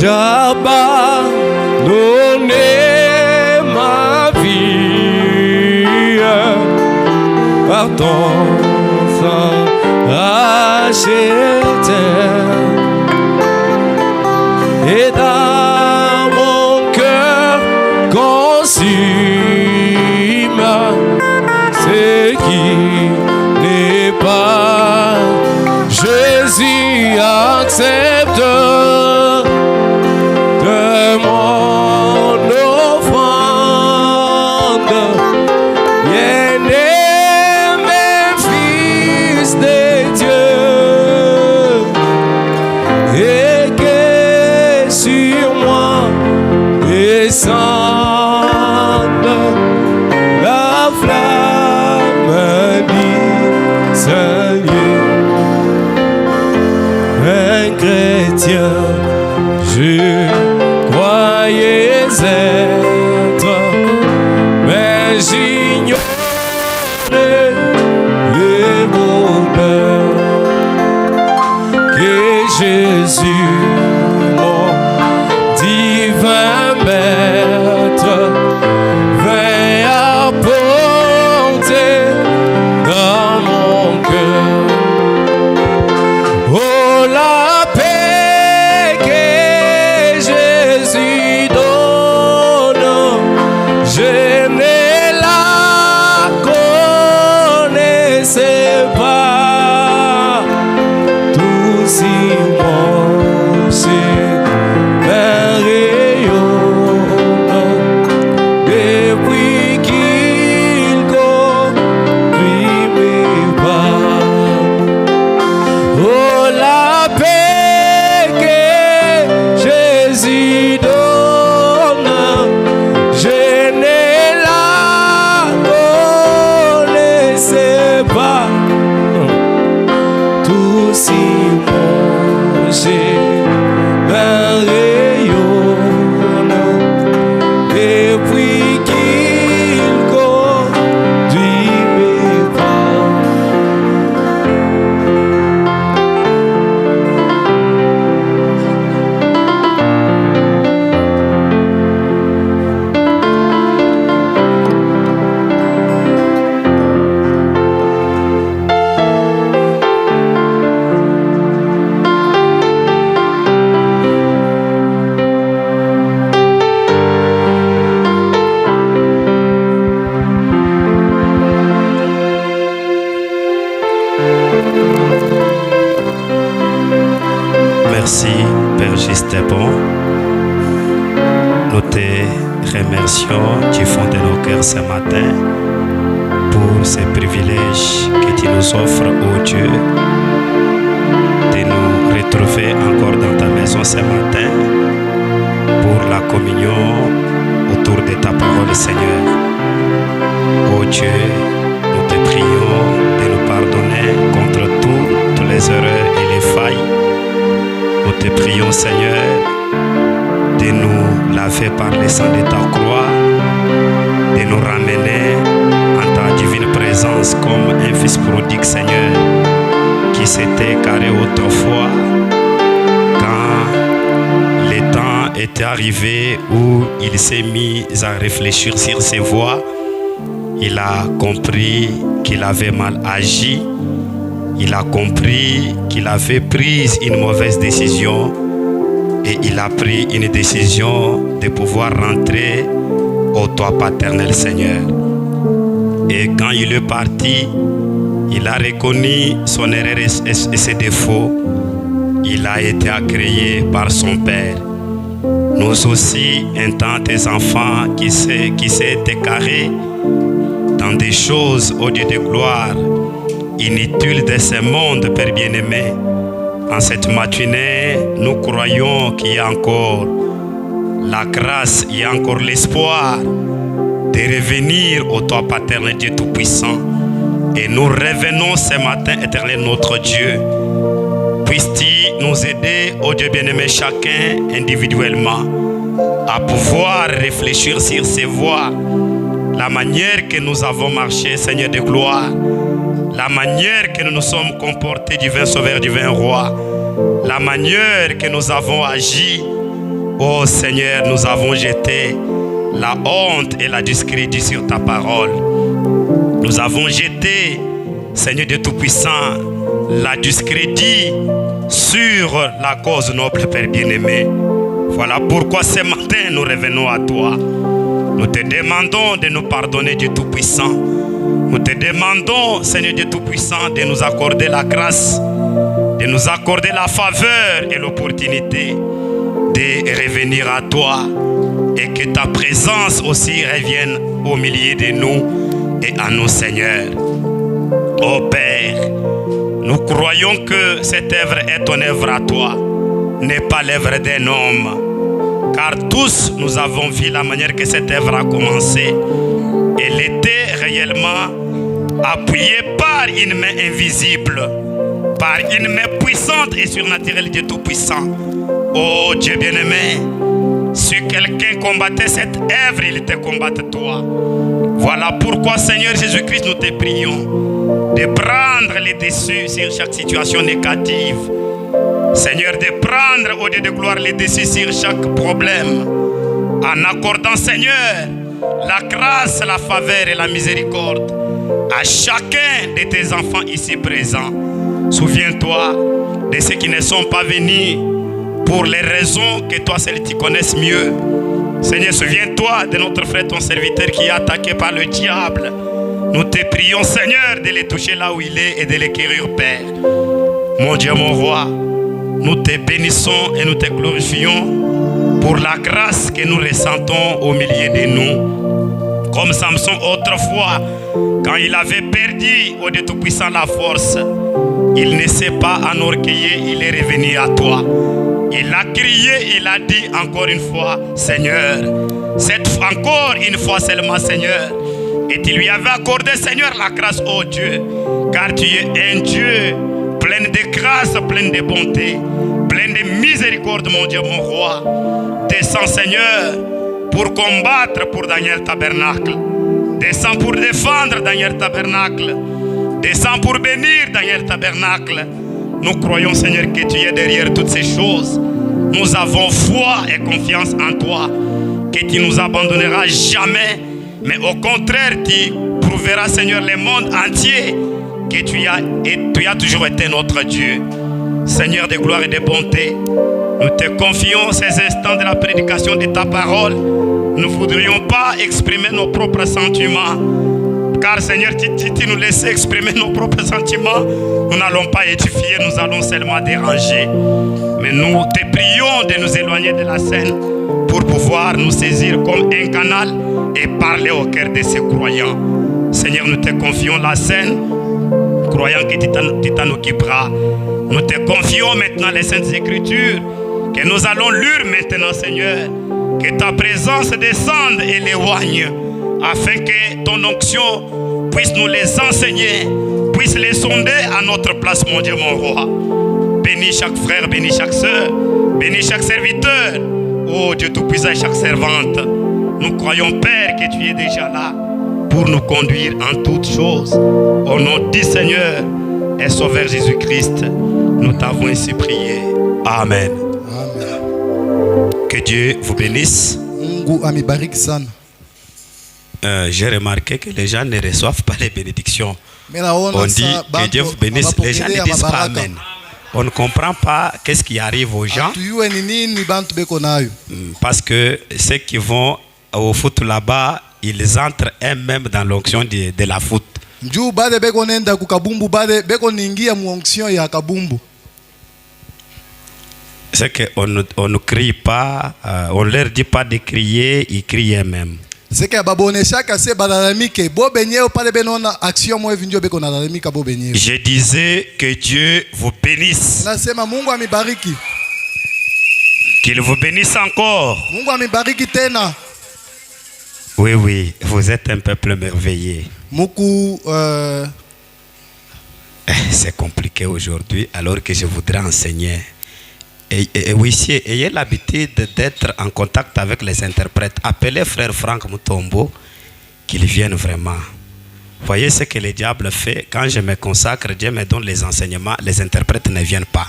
j'abandonne ma vie par ton sang racheté. Et dans mon cœur consume ce qui n'est pas. Jésus accepte de mon offrande. Bien-aimé Fils de Dieu, et que sur moi descende la flamme du Seigneur. Un chrétien, je croyais être, mais j'ignorais le bonheur que Jésus, mon divin maître, vint apporter dans mon cœur. Oh, la paix que Jésus donne, je ne la connaissais pas. Tout si mon rayonne depuis qu'il conduit mes pas. Oh, la paix que Jésus donne, je ne la connaissais pas. Tout si mon rayonne depuis qu'il conduit mes pas. Merci, Père Justin-Bon. Nous te remercions du fond de nos cœurs ce matin pour ce privilège que tu nous offres, ô Dieu, de nous retrouver encore dans ta maison ce matin pour la communion autour de ta parole, Seigneur. Ô Dieu, nous te prions de nous pardonner contre toutes les erreurs et les failles. Nous te prions, Seigneur, de nous laver par le sang de ta croix, de nous ramener en ta divine présence comme un fils prodigue, Seigneur, qui s'était égaré autrefois quand le temps était arrivé où il s'est mis à réfléchir sur ses voies. Il a compris qu'il avait mal agi. Il a compris qu'il avait pris une mauvaise décision et il a pris une décision de pouvoir rentrer au toit paternel, Seigneur. Et quand il est parti, il a reconnu son erreur et ses défauts. Il a été agréé par son Père. Nous aussi, étant des enfants qui s'est égarés dans des choses au Dieu de gloire, inutile de ce monde, Père bien-aimé. En cette matinée, nous croyons qu'il y a encore la grâce, il y a encore l'espoir de revenir au toit paternel Dieu Tout-Puissant. Et nous revenons ce matin, éternel notre Dieu. Puisses-tu nous aider, ô Dieu bien-aimé, chacun individuellement, à pouvoir réfléchir sur ces voies, la manière que nous avons marché, Seigneur de gloire, la manière que nous nous sommes comportés, divin Sauveur, divin Roi, la manière que nous avons agi, Oh Seigneur, nous avons jeté la honte et la discrédit sur ta parole. Nous avons jeté, Seigneur Dieu Tout-Puissant, la discrédit sur la cause noble, Père bien-aimé. Voilà pourquoi ce matin nous revenons à toi. Nous te demandons de nous pardonner, Dieu Tout-Puissant. Nous te demandons, Seigneur Dieu Tout-Puissant, de nous accorder la grâce, de nous accorder la faveur et l'opportunité de revenir à toi et que ta présence aussi revienne au milieu de nous et à nous, Seigneur. Oh Père, nous croyons que cette œuvre est ton œuvre à toi, n'est pas l'œuvre d'un homme. Car tous nous avons vu la manière que cette œuvre a commencé. Elle était réellement appuyée par une main invisible, par une main puissante et surnaturelle de Tout-Puissant. Oh Dieu bien-aimé, si quelqu'un combattait cette œuvre, il te combatte toi. Voilà pourquoi, Seigneur Jésus-Christ, nous te prions de prendre les dessus sur chaque situation négative. Seigneur, de prendre au Dieu de gloire les dessus sur chaque problème. En accordant, Seigneur, la grâce, la faveur et la miséricorde à chacun de tes enfants ici présents. Souviens-toi de ceux qui ne sont pas venus pour les raisons que toi seul tu connaisses mieux. Seigneur, souviens-toi de notre frère, ton serviteur qui est attaqué par le diable. Nous te prions, Seigneur, de les toucher là où il est et de les guérir, Père. Mon Dieu, mon roi, nous te bénissons et nous te glorifions pour la grâce que nous ressentons au milieu de nous. Comme Samson autrefois, quand il avait perdu au Dieu Tout-Puissant la force, il ne s'est pas enorgueilli, il est revenu à toi. Il a crié, il a dit encore une fois, Seigneur, encore une fois seulement, Seigneur. Et tu lui avais accordé, Seigneur, la grâce, oh Dieu, car tu es un Dieu plein de grâce, plein de bonté, plein de miséricorde, mon Dieu, mon roi. Descends, Seigneur, pour combattre pour Daniel Tabernacle. Descends pour défendre Daniel Tabernacle. Descends pour bénir Daniel Tabernacle. Nous croyons, Seigneur, que tu es derrière toutes ces choses. Nous avons foi et confiance en toi, que tu ne nous abandonneras jamais, mais au contraire, tu prouveras, Seigneur, le monde entier que tu as toujours été notre Dieu. Seigneur de gloire et de bonté, nous te confions ces instants de la prédication de ta parole. Nous ne voudrions pas exprimer nos propres sentiments, car Seigneur, tu nous laisses exprimer nos propres sentiments. Nous n'allons pas édifier, nous allons seulement déranger. Mais nous te prions de nous éloigner de la scène pour pouvoir nous saisir comme un canal et parler au cœur de ces croyants. Seigneur, nous te confions la scène, croyant que tu t'en occuperas. Nous te confions maintenant les Saintes Écritures que nous allons lire maintenant, Seigneur. Que ta présence descende et l'éloigne, afin que ton onction puisse nous les enseigner, puisse les sonder à notre place, mon Dieu, mon roi. Bénis chaque frère, bénis chaque soeur, bénis chaque serviteur. Oh Dieu Tout-Puissant, chaque servante. Nous croyons, Père, que tu es déjà là pour nous conduire en toutes choses. Au nom du Seigneur et Sauveur Jésus-Christ, nous t'avons ainsi prié. Amen. Que Dieu vous bénisse. J'ai remarqué que les gens ne reçoivent pas les bénédictions. On dit que Dieu vous bénisse, les gens ne disent pas Amen. On ne comprend pas qu'est-ce qui arrive aux gens. Parce que ceux qui vont au foot là-bas, ils entrent eux-mêmes dans l'onction de la foot. C'est qu'on ne crie pas, on ne leur dit pas de crier, ils crient eux-mêmes. Je disais que Dieu vous bénisse. Qu'il vous bénisse encore. Oui, oui, vous êtes un peuple merveilleux. C'est compliqué aujourd'hui alors que je voudrais enseigner. Et oui, ayez l'habitude d'être en contact avec les interprètes. Appelez frère Franck Mutombo, qu'il vienne vraiment. Voyez ce que le diable fait. Quand je me consacre, Dieu me donne les enseignements, les interprètes ne viennent pas.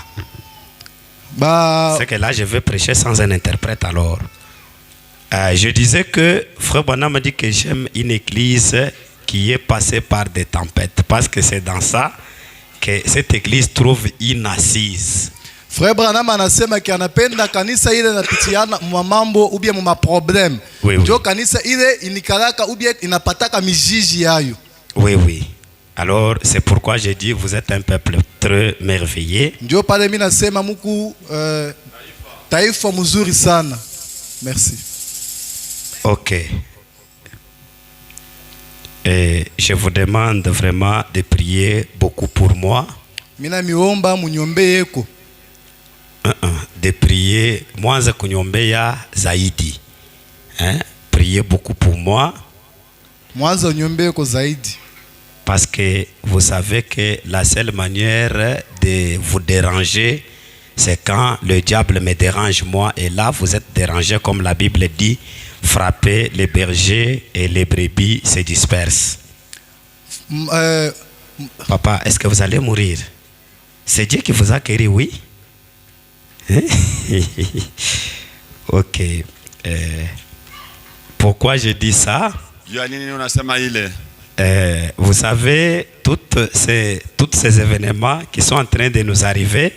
C'est que là, je vais prêcher sans un interprète alors. Je disais que Frère Branham m'a dit que j'aime une église qui est passée par des tempêtes. Parce que c'est dans ça que cette église trouve une assise. Frère Branham anasema ki anapenda kanisa ile inapitiana mambo ou bien ma problème. Oui, oui. Jo kanisa ile inikalaka ou bien inapataka mijiji yayo. Oui, oui. Alors, c'est pourquoi j'ai dit vous êtes un peuple très merveilleux. Ndio pale mimi nasema muku taifa mzuri sana. Merci. Ok. Et je vous demande vraiment de prier beaucoup pour moi. Mina miomba munyombe yeko. De prier mwanza kunyombea zaidi. Priez beaucoup pour moi. Mwanza unyombe yeko zaidi. Parce que vous savez que la seule manière de vous déranger, c'est quand le diable me dérange moi. Et là, vous êtes dérangé, comme la Bible dit, frappez les bergers et les brebis se dispersent. Papa, est-ce que vous allez mourir? C'est Dieu qui vous a guéri, oui? Ok. Pourquoi je dis ça? Vous savez, tous ces événements qui sont en train de nous arriver,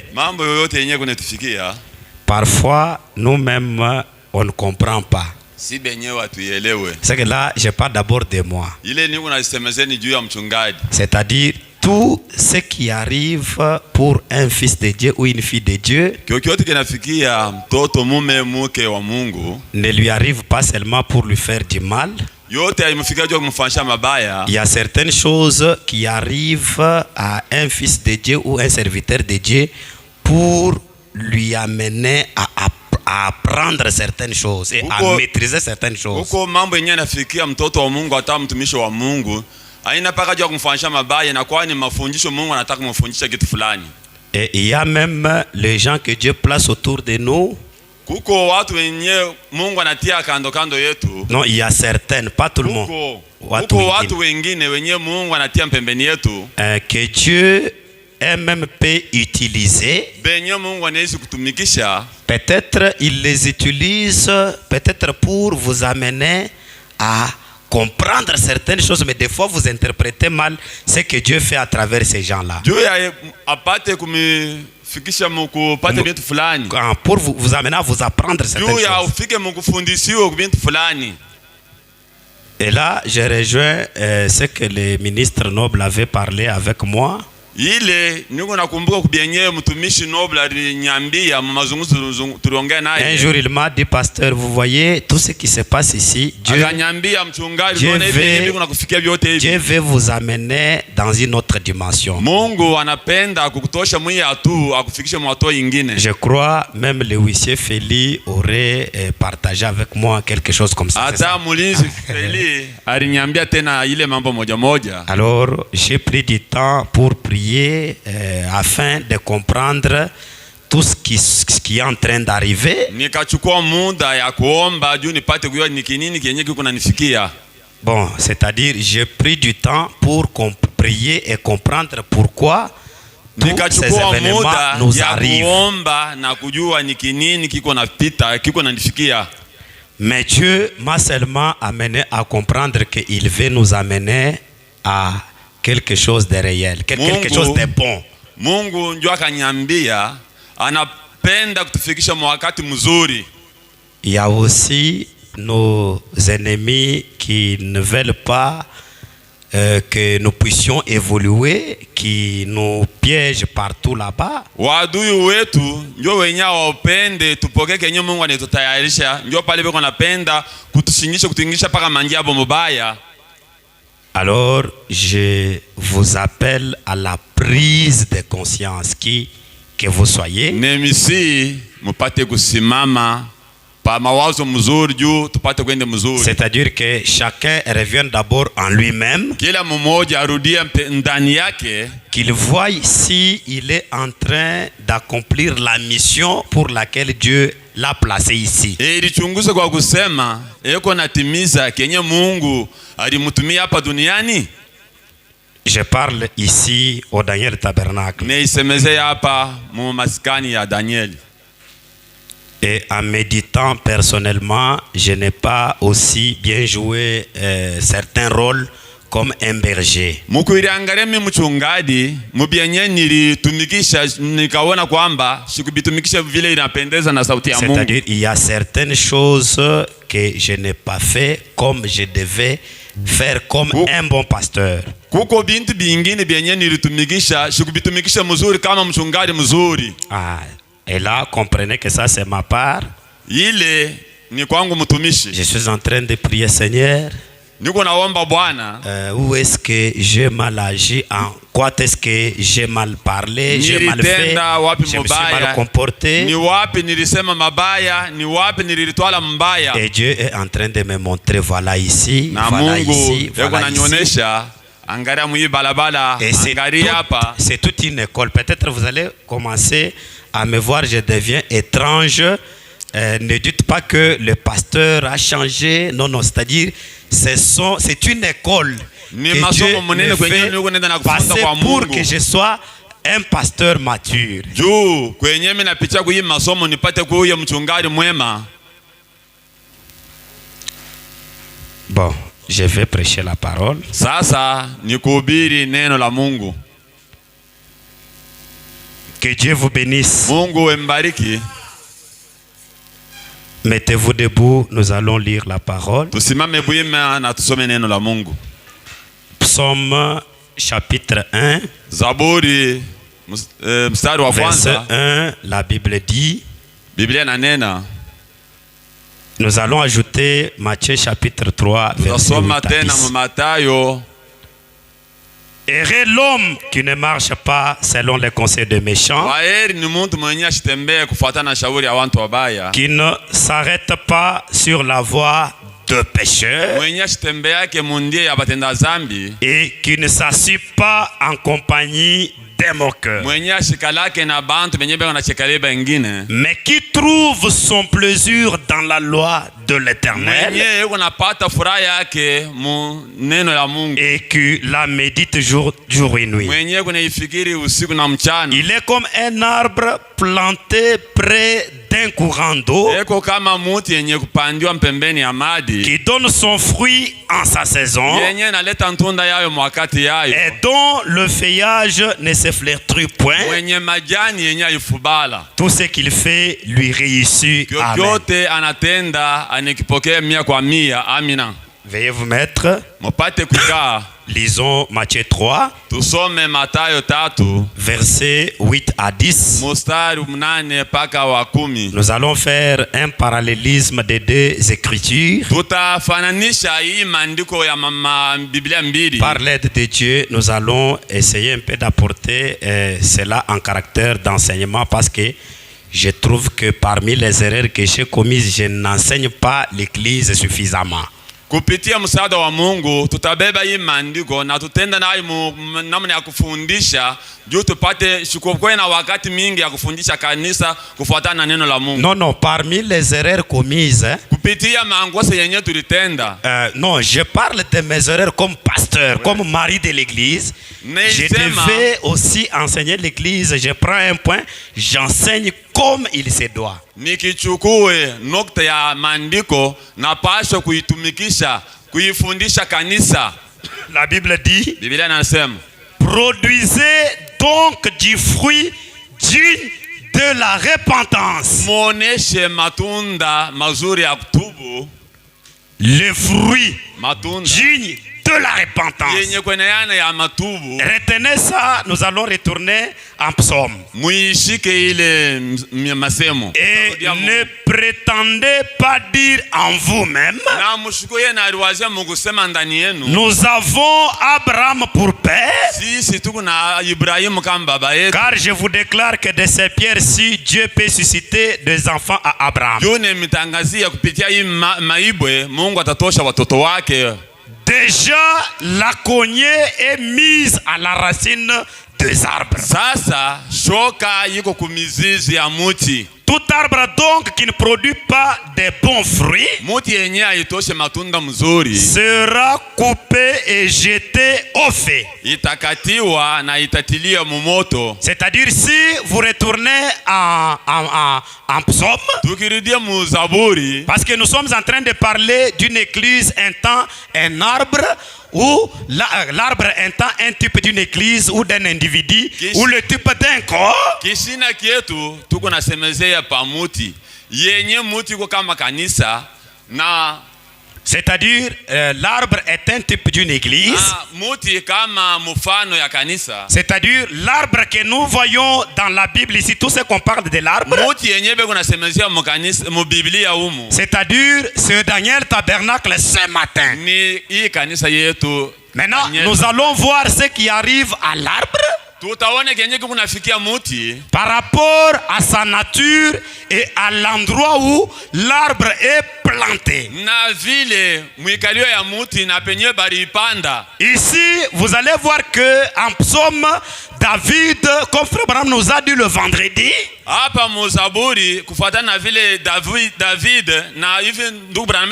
parfois, nous-mêmes, on ne comprend pas. C'est que là, je parle d'abord de moi. C'est-à-dire, tout ce qui arrive pour un fils de Dieu ou une fille de Dieu ne lui arrive pas seulement pour lui faire du mal. Il y a certaines choses qui arrivent à un fils de Dieu ou un serviteur de Dieu pour lui amener à apprendre certaines choses et à maîtriser certaines choses. Et il y a même les gens que Dieu place autour de nous. Non, il y a certaines, pas tout le monde. Que Dieu même peut utiliser. Peut-être il les utilise peut-être pour vous amener à comprendre certaines choses, mais des fois vous interprétez mal ce que Dieu fait à travers ces gens-là. Pour vous amener à vous apprendre certaines choses. Et là, je rejoins ce que le ministre Noble avait parlé avec moi. Un jour il m'a dit, pasteur, vous voyez tout ce qui se passe ici, Dieu veut vous amener dans une autre dimension. Je crois même le huissier Feli aurait partagé avec moi quelque chose comme ça. Alors j'ai pris du temps pour prier afin de comprendre tout ce qui est en train d'arriver. Bon, c'est-à-dire j'ai pris du temps pour prier et comprendre pourquoi tous ces événements nous arrivent. Mais Dieu m'a seulement amené à comprendre qu'il veut nous amener à quelque chose de réel, quelque chose de bon. Il y a aussi nos ennemis qui ne veulent pas que nous puissions évoluer, qui nous piègent partout là-bas. Alors, je vous appelle à la prise de conscience que vous soyez. C'est-à-dire que chacun revienne d'abord en lui-même, qu'il voie si il est en train d'accomplir la mission pour laquelle Dieu l'a placé ici. Je parle ici au Daniel Tabernacle. Et en méditant personnellement, je n'ai pas aussi bien joué certains rôles comme un berger. Mukuiangalia mimi mchungaji, mbienye nilitumikisha nikaona kwamba sikubitumikisha vile inapendeza na sauti ya Mungu. C'est-à-dire il y a certaines choses que je n'ai pas fait comme je devais faire comme un bon pasteur. Kuko bintu bingine bienye nilitumikisha sikubitumikisha mzuri kama mchungaji mzuri. Et là, comprenez que ça c'est ma part. Ile ni kwangu mtumishi. Je suis en train de prier, Seigneur. Niko naomba Bwana. Où est-ce que j'ai mal agi? En quoi est-ce que j'ai mal parlé? J'ai mal fait? Je me suis mal comporté? Ni wapi nilisema mabaya? Ni wapi nilitwala mbaya? Et Dieu est en train de me montrer, voilà ici, na voilà Mungu, ici, voilà ici. Angalia mwi balabala, angalia hapa. C'est toute une école. Peut-être vous allez commencer à me voir, je deviens étrange. Ne dites pas que le pasteur a changé. Non, non, c'est-à-dire, c'est une école que Dieu me fait passer pour que je sois un pasteur mature. Bon, je vais prêcher la parole. Sasa nikuhubiri neno la Mungu. Que Dieu vous bénisse. Mungu embariki. Mettez-vous debout, nous allons lire la parole. Psaume chapitre 1. Zaburi verset 1, la Bible dit. Nous allons ajouter Matthieu chapitre 3 verset 8 à 10. Heureux l'homme qui ne marche pas selon les conseils des méchants, qui ne s'arrête pas sur la voie de pécheurs et qui ne s'assied pas en compagnie des moqueurs, mais qui trouve son plaisir dans la loi de l'Éternel et qui la médite jour et nuit. Il est comme un arbre planté près d'un courant d'eau qui donne son fruit en sa saison et dont le feuillage ne se flétrit point. Tout ce qu'il fait lui réussit. Amen. Veuillez vous mettre. Lisons Matthieu 3, versets 8 à 10. Nous allons faire un parallélisme des deux écritures. Par l'aide de Dieu, nous allons essayer un peu d'apporter cela en caractère d'enseignement, parce que je trouve que parmi les erreurs que j'ai commises, je n'enseigne pas l'Église suffisamment. Kupitia msaada wa Mungu tutabeba hii maandiko na tutenda nayo namna ya kufundisha juu tupate shukokwe na wakati mingi ya kufundisha kanisa kufuatana na neno la Mungu. Non, non, parmi les erreurs commises, kupitia maangosa yenye tulitenda. Non, je parle de mes erreurs comme pasteur, comme mari de l'église. Je devais aussi enseigner l'église. Je prends un point, j'enseigne comme il se doit. Nikichukue nukta ya maandiko na pasho kuitumikisha, kuifundisha kanisa. La Bible dit, Biblia inasema, produisez donc du fruit digne de la repentance. Muoneshe matunda mazuri ya kutubu. Le fruit matunda digne de la repentance. Retenez ça, nous allons retourner en psaume. Et ne prétendez pas dire en vous-même, nous avons Abraham pour père, car je vous déclare que de ces pierres-ci, Dieu peut susciter des enfants à Abraham. Déjà, la cognée est mise à la racine des arbres. Sasa shoka yiko kumizizi ya muti. Tout arbre donc qui ne produit pas de bons fruits muti yenye haitoshe matunda mzuri sera coupé et jeté au feu. itakatiwa na itatilia mumoto. C'est-à-dire si vous retournez en psaume, Tukirudia mu Zaburi, parce que nous sommes en train de parler d'une église étant un arbre, ou l'arbre étant un type d'une église ou d'un individu, ou le type d'un corps. kishina kietu tuko nasemezea pa muti yenye muti ko kama kanisa na C'est-à-dire l'arbre est un type d'une église. muti kama mfano ya kanisa. C'est-à-dire l'arbre que nous voyons dans la Bible ici, tout ce qu'on parle de l'arbre. Muti yenye beko nasemezea mu kanisa mu Biblia humu. C'est-à-dire ce Daniel tabernacle ce matin. Ni hii kanisa yetu. Maintenant, nous allons voir ce qui arrive à l'arbre Tutaone kenye kunafikia muti par rapport à sa nature et à l'endroit où l'arbre est planté. na vile mwikalio ya muti na penye baripanda. Ici, vous allez voir que en psaume, David, comme Frère Branham nous a dit le vendredi, Hapa mu Zaburi kufuatana na vile David na hivi ndugu Branham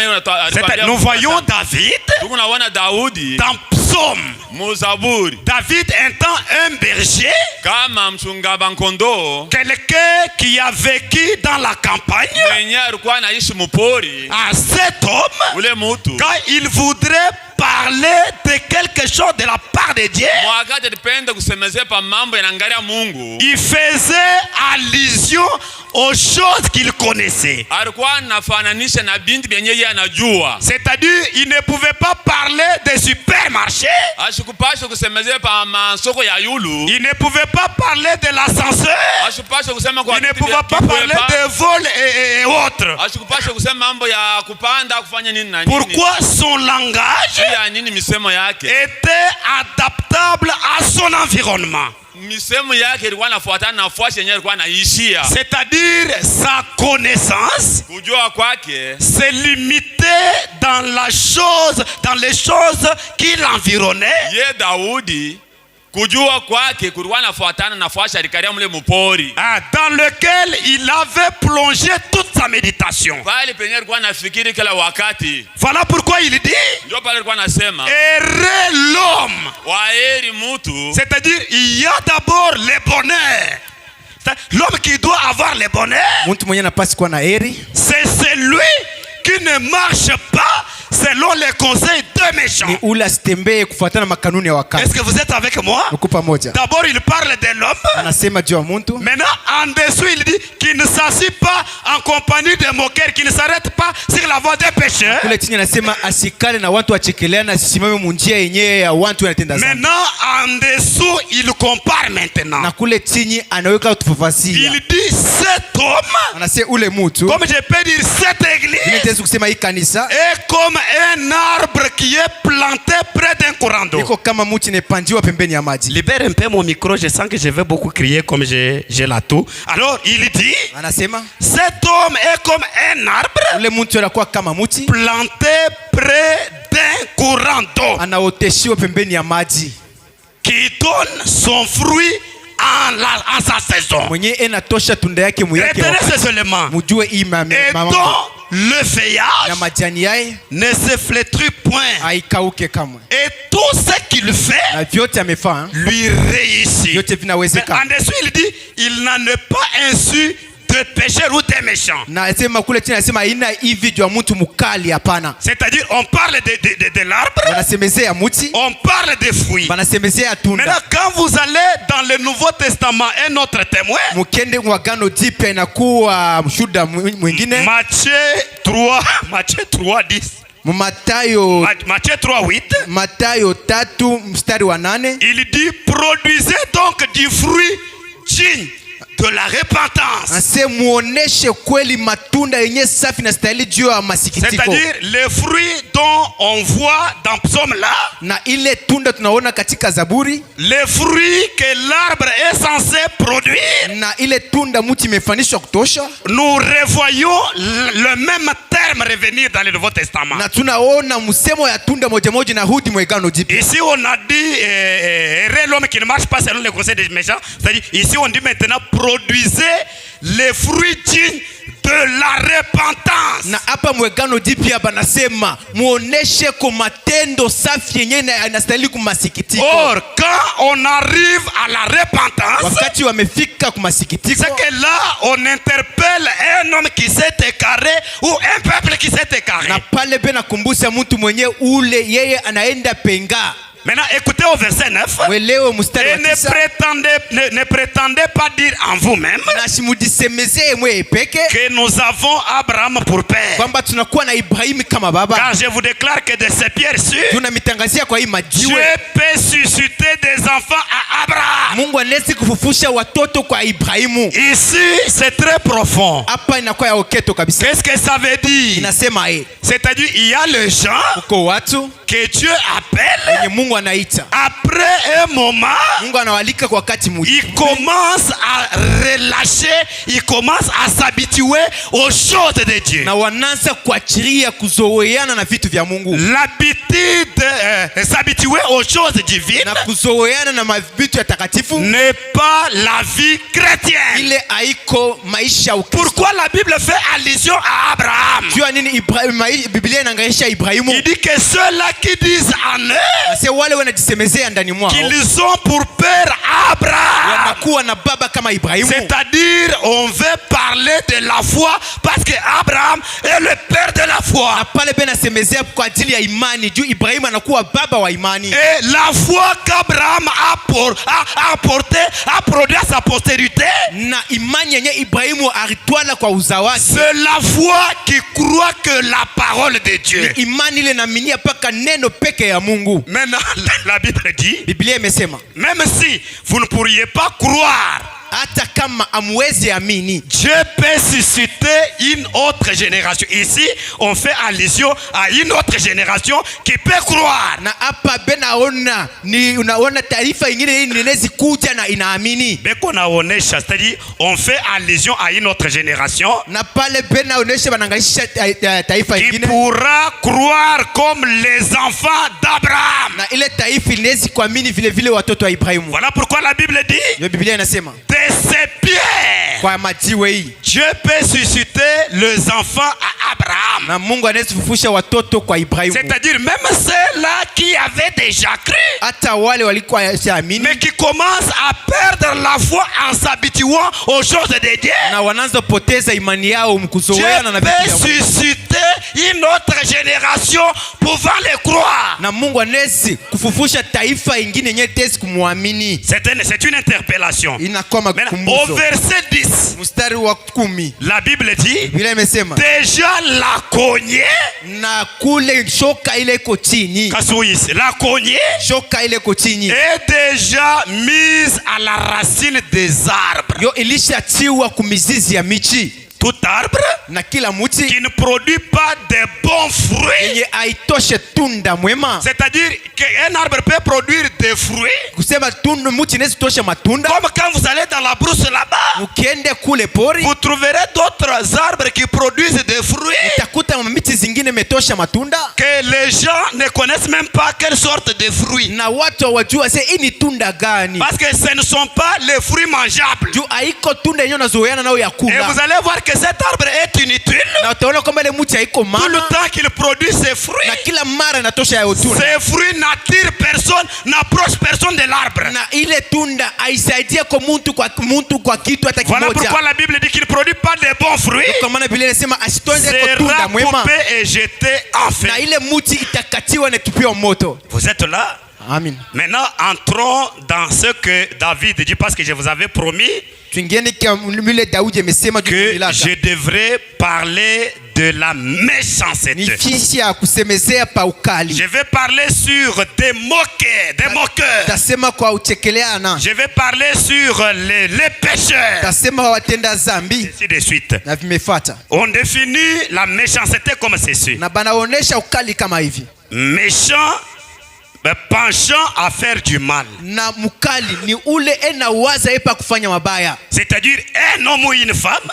nous voyons David tunaona Daudi dans psaume. mu Zaburi David étant un berger, kama mchunga bankondo quelqu'un qui a vécu dans la campagne, mwenye alikuwa anaishi mupori. à cet homme, Ule mutu quand il voudrait parler de quelque chose de la part de Dieu, mwakati alipenda kusemezea pa mambo yanaangalia Mungu, il faisait allusion aux choses qu'il connaissait. alikuwa anafananisha na binti benye yeye anajua. C'est-à-dire, il ne pouvait pas parler des supermarchés, Ashikupasha kusemezea pa masoko ya yulu, il ne pouvait pas parler de l'ascenseur, ashikupasha kusema kwa il ne pouvait pas parler de vol et autres. ashikupasha kusema mambo ya kupanda kufanya nini na nini. Pourquoi son langage ya nini misemo yake était adaptable à son environnement. misemo yake ilikuwa inafuatana na nafasi yenyewe alikuwa anaishia. C'est-à-dire sa connaissance Kujua kwake se limitait dans les choses qui l'environnaient. ye Daudi, kujua kwake kulikuwa inafuatana na nafasi alikalia mle mupori Dans lequel il avait plongé toute sa méditation. pale penye alikuwa anafikiri kila wakati. Voilà pourquoi il dit Ndio pale alikuwa anasema errer l'homme. waheri mutu. C'est-à-dire il y a d'abord le bonheur. L'homme qui doit avoir le bonheur, Mtu mwenye anapaswa kuwa na heri c'est celui qui ne marche pas selon les conseils de méchants. ni ule asitembee kufuatana makanuni ya wakati. Est-ce que vous êtes avec moi? Uko pamoja? D'abord il parle de l'homme. Anasema juu ya mtu. Maintenant, en dessous, il dit qu'il ne s'assit pas en compagnie des moqueurs, qu'il ne s'arrête pas sur la voie des pécheurs. Kule chini anasema asikale na watu wachekeleana, asisimame munjia yenyewe ya watu wanatenda dhambi. Maintenant, en dessous, il compare maintenant. Na kule chini anaweka tufafasia. Il dit cet homme, Anasema ule mtu, comme je peux dire cette église, ninaweza kusema hii kanisa est comme un arbre qui est planté près d'un courant d'eau. iko kama mti imepandiwa pembeni ya maji. Libère un peu mon micro, je sens que je vais beaucoup crier comme j'ai la toux. Alors, il dit, Anasema cet homme est comme un arbre ule mtu anakuwa kama mti planté près d'un courant d'eau anaoteshiwa pembeni ya maji, qui donne son fruit en sa saison. mwenye enatosha tunda yake muyake. Retenez ces éléments. Mujue hii Et dont le feuillage na majani yae ne se flétrit point. haikauke kamwe, Et tout ce qu'il fait na vyote amefaa lui réussit. vyote Mais vinawezekana. en dessous, il dit, il n'en est pas ainsi de pécheurs ou des méchants. Na asema kule chini anasema haina hivi juu ya mtu mkali, hapana. C'est-à-dire, on parle de l'arbre, Wanasemezea mti, on parle des fruits. wanasemezea tunda. Maintenant, quand vous allez dans le Nouveau Testament, un autre témoin, Mkende wa Agano Jipya inakuwa mshuhuda mwingine. Matthieu 3:10. Matayo Matthieu 3:8. Matayo 3 mstari wa 8, Il dit, produisez donc du fruit digne de la repentance. ase muoneshe kweli matunda yenye safi na stahili juu ya masikitiko. C'est-à-dire les fruits dont on voit dans Psaume là, Na ile tunda tunaona katika Zaburi, les fruits que l'arbre est censé produire, na ile tunda mti imefanishwa kutosha. nous revoyons le même terme terme revenir dans le Nouveau Testament. Na tunaona msemo ya tunda moja moja na hudi mwegano jipya. Ici on a dit errez l'homme qui ne marche pas selon les conseils des méchants. C'est-à-dire ici on dit maintenant produisez les fruits dignes de la repentance. Na hapa mwegano jipya banasema muoneshe kwa matendo safi yenye inastahili kumasikitiko. Or quand on arrive à la repentance, wakati wamefika kumasikitiko, c'est que là on interpelle un homme qui s'est écaré ou un peuple qui s'est écaré. na pale bena kumbusha mtu mwenye ule yeye anaenda penga. Maintenant, écoutez au verset 9. Et ne prétendez pas dire en vous-même que nous avons Abraham pour père. Car je vous déclare que de ces pierres sûres, Dieu peut susciter des enfants à Abraham. Ici, c'est très profond. Qu'est-ce que ça veut dire? C'est-à-dire, il y a les gens que Dieu appelle. Après un moment, il commence à relâcher, il commence à s'habituer aux choses de Dieu. L'habitude s'habituer aux choses divines n'est pas la vie chrétienne. Pourquoi la Bible fait allusion à Abraham? Il dit que ceux-là qui disent en eux qu'ils ont pour père Abraham, c'est-à-dire on veut parler de la foi parce que Abraham est le père de la foi. Et la foi qu'Abraham a produit à sa postérité, c'est la foi qui croit que la parole de Dieu. Maintenant, la Bible dit, même si vous ne pourriez pas croire, Dieu peut susciter une autre génération. Ici, on fait allusion à une autre génération qui peut croire. C'est-à-dire, on fait allusion à une autre génération qui pourra croire comme les enfants d'Abraham. Voilà pourquoi la Bible dit, ces pierres, Dieu peut susciter les enfants à Abraham. C'est-à-dire même ceux-là qui avaient déjà cru, mais qui commencent à perdre la foi en s'habituant aux choses de Dieu. Dieu peut susciter une autre génération pouvant les croire. C'est une interpellation. Au verset 10, la Bible dit, déjà la cognée, la cognée est déjà mise à la racine des arbres. Tout arbre qui ne produit pas de bons fruits. C'est-à-dire qu'un arbre peut produire des fruits. Comme quand vous allez dans la brousse là-bas, vous trouverez d'autres arbres qui produisent des fruits que les gens ne connaissent même pas quelle sorte de fruits. Parce que ce ne sont pas les fruits mangeables. Et vous allez voir que cet arbre est inutile tout le temps qu'il produit ses fruits. Ces fruits n'attirent personne, n'approchent personne de l'arbre. Voilà pourquoi la Bible dit qu'il ne produit pas de bons fruits. Sera coupé et jeté en feu. Vous êtes là? Amen. Maintenant, entrons dans ce que David dit, parce que je vous avais promis que je devrais parler de la méchanceté. Je vais parler sur des moqueurs. Je vais parler sur les pécheurs. Ainsi de suite. On définit la méchanceté comme ceci. Méchant, penchant à faire du mal. C'est-à-dire un homme ou une femme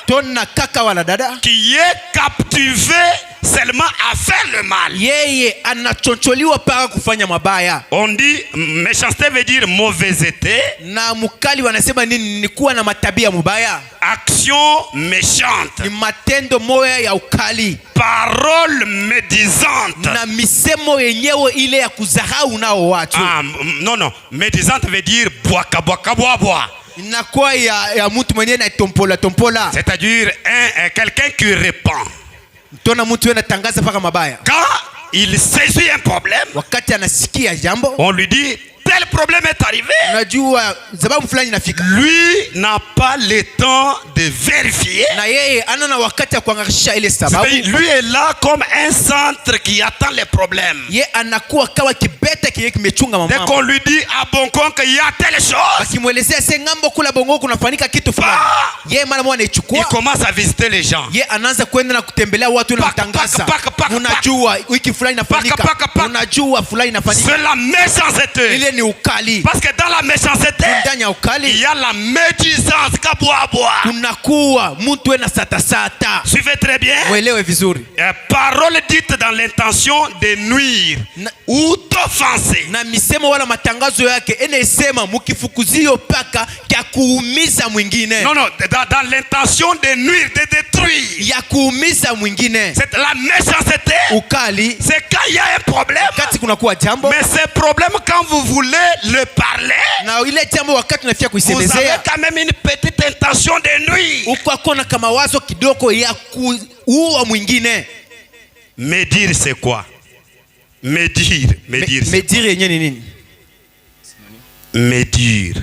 qui est captivé seulement à faire le mal. Yeye anachocholiwa paka kufanya mabaya. On dit méchanceté veut dire mauvaiseté. Na mukali wanasema nini? Ni kuwa na matabia mubaya. Action méchante. Ni matendo moya ya ukali. Parole médisante. Na misemo yenyewe ile ya kudharau nao watu. Non, médisante veut dire boaka boaka boa boa. Inakuwa ya mtu mwenyewe na tompola. C'est-à-dire quelqu'un qui répand. Tona mtu anatangaza paka mabaya. Quand il saisit un problème, wakati anasikia jambo, on lui dit tel problème est arrivé. Unajua sababu fulani inafika. Lui n'a pas le temps de vérifier. Na yeye ana wakati ya kuangalia ile sababu. Lui est là comme un centre qui attend les problèmes. Yeye anakuwa kama kibete kile kimechunga mambo. Dès qu'on lui dit à Bongoko il y a telle chose, akimwelezea se ngambo kula Bongoko kunafanyika kitu fulani, yeye mara moja anaichukua. Il commence à visiter les gens. Yeye anaanza kwenda na kutembelea watu na kutangaza. Unajua wiki fulani inafanyika. Unajua fulani inafanyika. C'est la méchanceté. Ile ni ukali. Parce que dans la méchanceté, il y a la médisance kaboaboa. Kunakuwa mtu ena sata. Suivez très bien. Mwelewe vizuri. Parole dite dans l'intention de nuire ou d'offenser. Na misemo wala matangazo yake enesema mukifukuzio paka ya kuumiza mwingine. Non, dans l'intention de nuire, de détruire. Ya kuumiza mwingine. C'est la méchanceté. Ukali. C'est quand il y a un problème. Kati kunakuwa jambo. Mais ce problème quand vous voulez le parler, na ile jambo wakati unafia kuisemezea, vous avez quand même une petite intention de nuire. Uko akona kama wazo kidogo ya kuua mwingine. Médire c'est quoi? Médire yenyewe ni nini? Médire.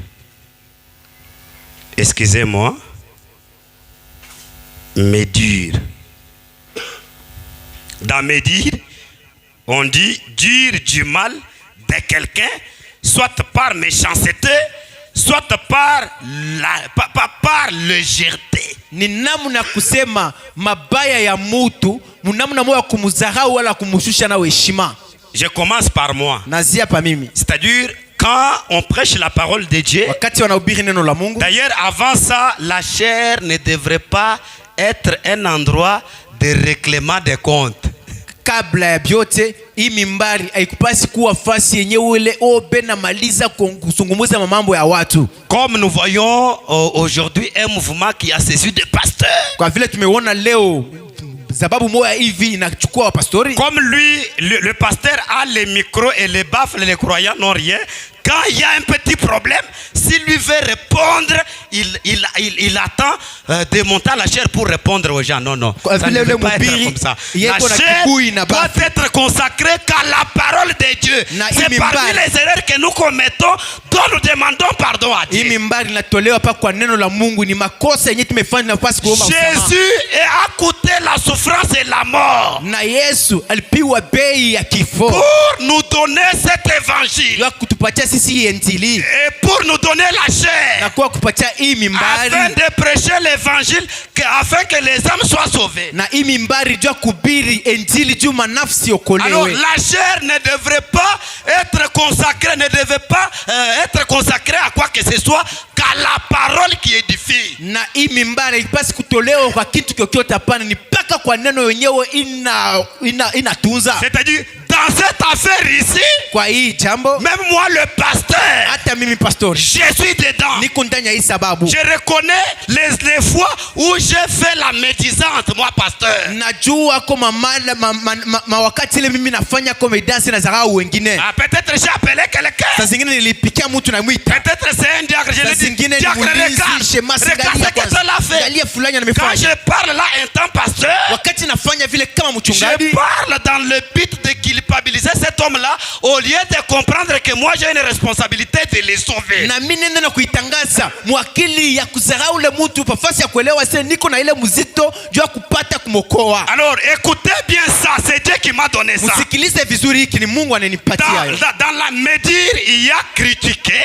Excusez-moi. Médire. Dans médire, on dit dire du mal de quelqu'un, soit par méchanceté, soit par légèreté. Ni namna kusema mabaya ya mutu, namna moya kumudharau wala kumushusha na heshima. Je commence par moi. Nazia pa mimi. C'est-à-dire quand on prêche la parole de Dieu. Wakati wanahubiri neno la Mungu. D'ailleurs avant ça, la chair ne devrait pas être un endroit de règlement des comptes. Kabla ya byote hii mimbari haikupasi kuwa fasi yenyewe ile bena maliza kuzungumza mambo ya watu. Comme nous voyons aujourd'hui un mouvement qui a saisi des pasteurs. Kwa vile tumeona leo sababu moya hivi inachukua pastori. Comme lui le pasteur a les micros et les baffles, les croyants n'ont rien. Quand il y a un petit problème, s'il lui veut répondre, il attend de monter à la chair pour répondre aux gens. Non. Ça ne peut pas être comme ça. La chair doit être consacrée qu'à la parole de Dieu. C'est parmi les erreurs que nous commettons dont nous demandons pardon à Dieu. Jésus a coûté la souffrance et la mort pour nous donner cet évangile. Et pour nous donner la chair, afin de prêcher l'évangile, afin que les âmes soient sauvées. Alors la chair ne devrait pas être consacrée, à quoi que ce soit qu'à la parole qui édifie. C'est-à-dire dans cette affaire ici, même moi le pasteur, je suis dedans. Je reconnais les fois où j'ai fait la médisante, moi pasteur. Peut-être j'ai appelé quelqu'un. Peut-être c'est un diacre. Je lui dis, diacre, regarde ce que cela fait. Quand je parle là un temps pasteur, je parle dans le but de culpabiliser cet homme-là au lieu de comprendre que moi j'ai une responsabilité de les sauver. Alors écoutez bien ça, c'est Dieu qui m'a donné ça. Dans la médire, il y a critiqué.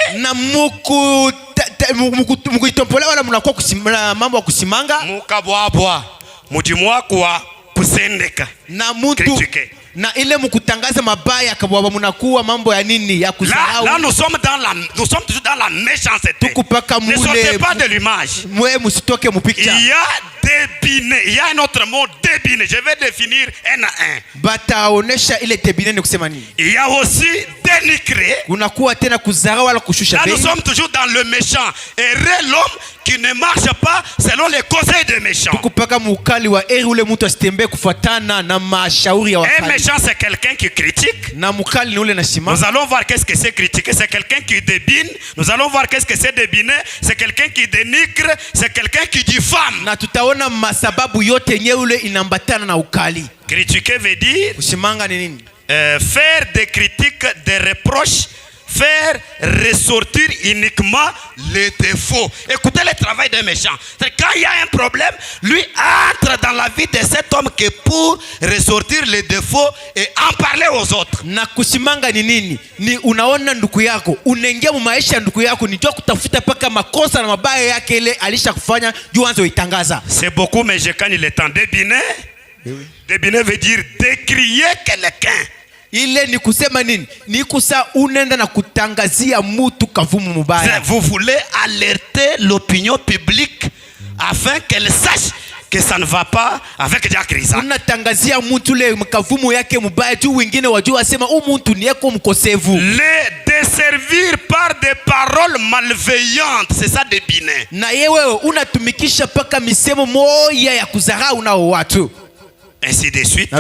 Mukabwabwa mujimwa kwa kusendeka na mtu Na ile mkutangaza mabaya kabwa munakuwa mambo ya nini ya kusahau. Là nous sommes toujours dans la méchanceté. Ne sortez pas de l'image. Il y a débiner, il y a un autre mot, débiner. Je vais définir un à un. Il y a aussi dénigrer. Là nous sommes toujours dans le méchant. Et l'homme qui ne marche pas selon les conseils des méchants. Un méchant, c'est quelqu'un qui critique. Nous allons voir qu'est-ce que c'est critiquer. C'est quelqu'un qui débine. Nous allons voir qu'est-ce que c'est débiner. C'est quelqu'un qui dénigre. C'est quelqu'un qui diffame. Critiquer veut dire faire des critiques, des reproches, faire ressortir uniquement les défauts. Écoutez le travail d'un méchant. Quand il y a un problème, lui entre dans la vie de cet homme que pour ressortir les défauts et en parler aux autres. Na kusimanga ni nini? Ni unaona ndugu yako, unaingia mu maisha ya ndugu yako, ni jua kutafuta paka makosa na mabaya yake ile alisha kufanya juu anze uitangaza. C'est beaucoup mais je gagne le temps. Débiner. Débiner veut dire décrier quelqu'un. Ile ni kusema nini? Ni kusa unenda na kutangazia mutu kavumu mubaya. Vous voulez alerter l'opinion publique afin qu'elle sache que ça ne va pas avec Jacques Risa. Unatangazia mutu le kavumu yake mubaya tu wengine wajua sema muntu ni yako mkosevu. Les desservir par des paroles malveillantes, c'est ça débiner. Na yewe unatumikisha paka misemo moya ya kudharau nao watu. Ainsi de suite.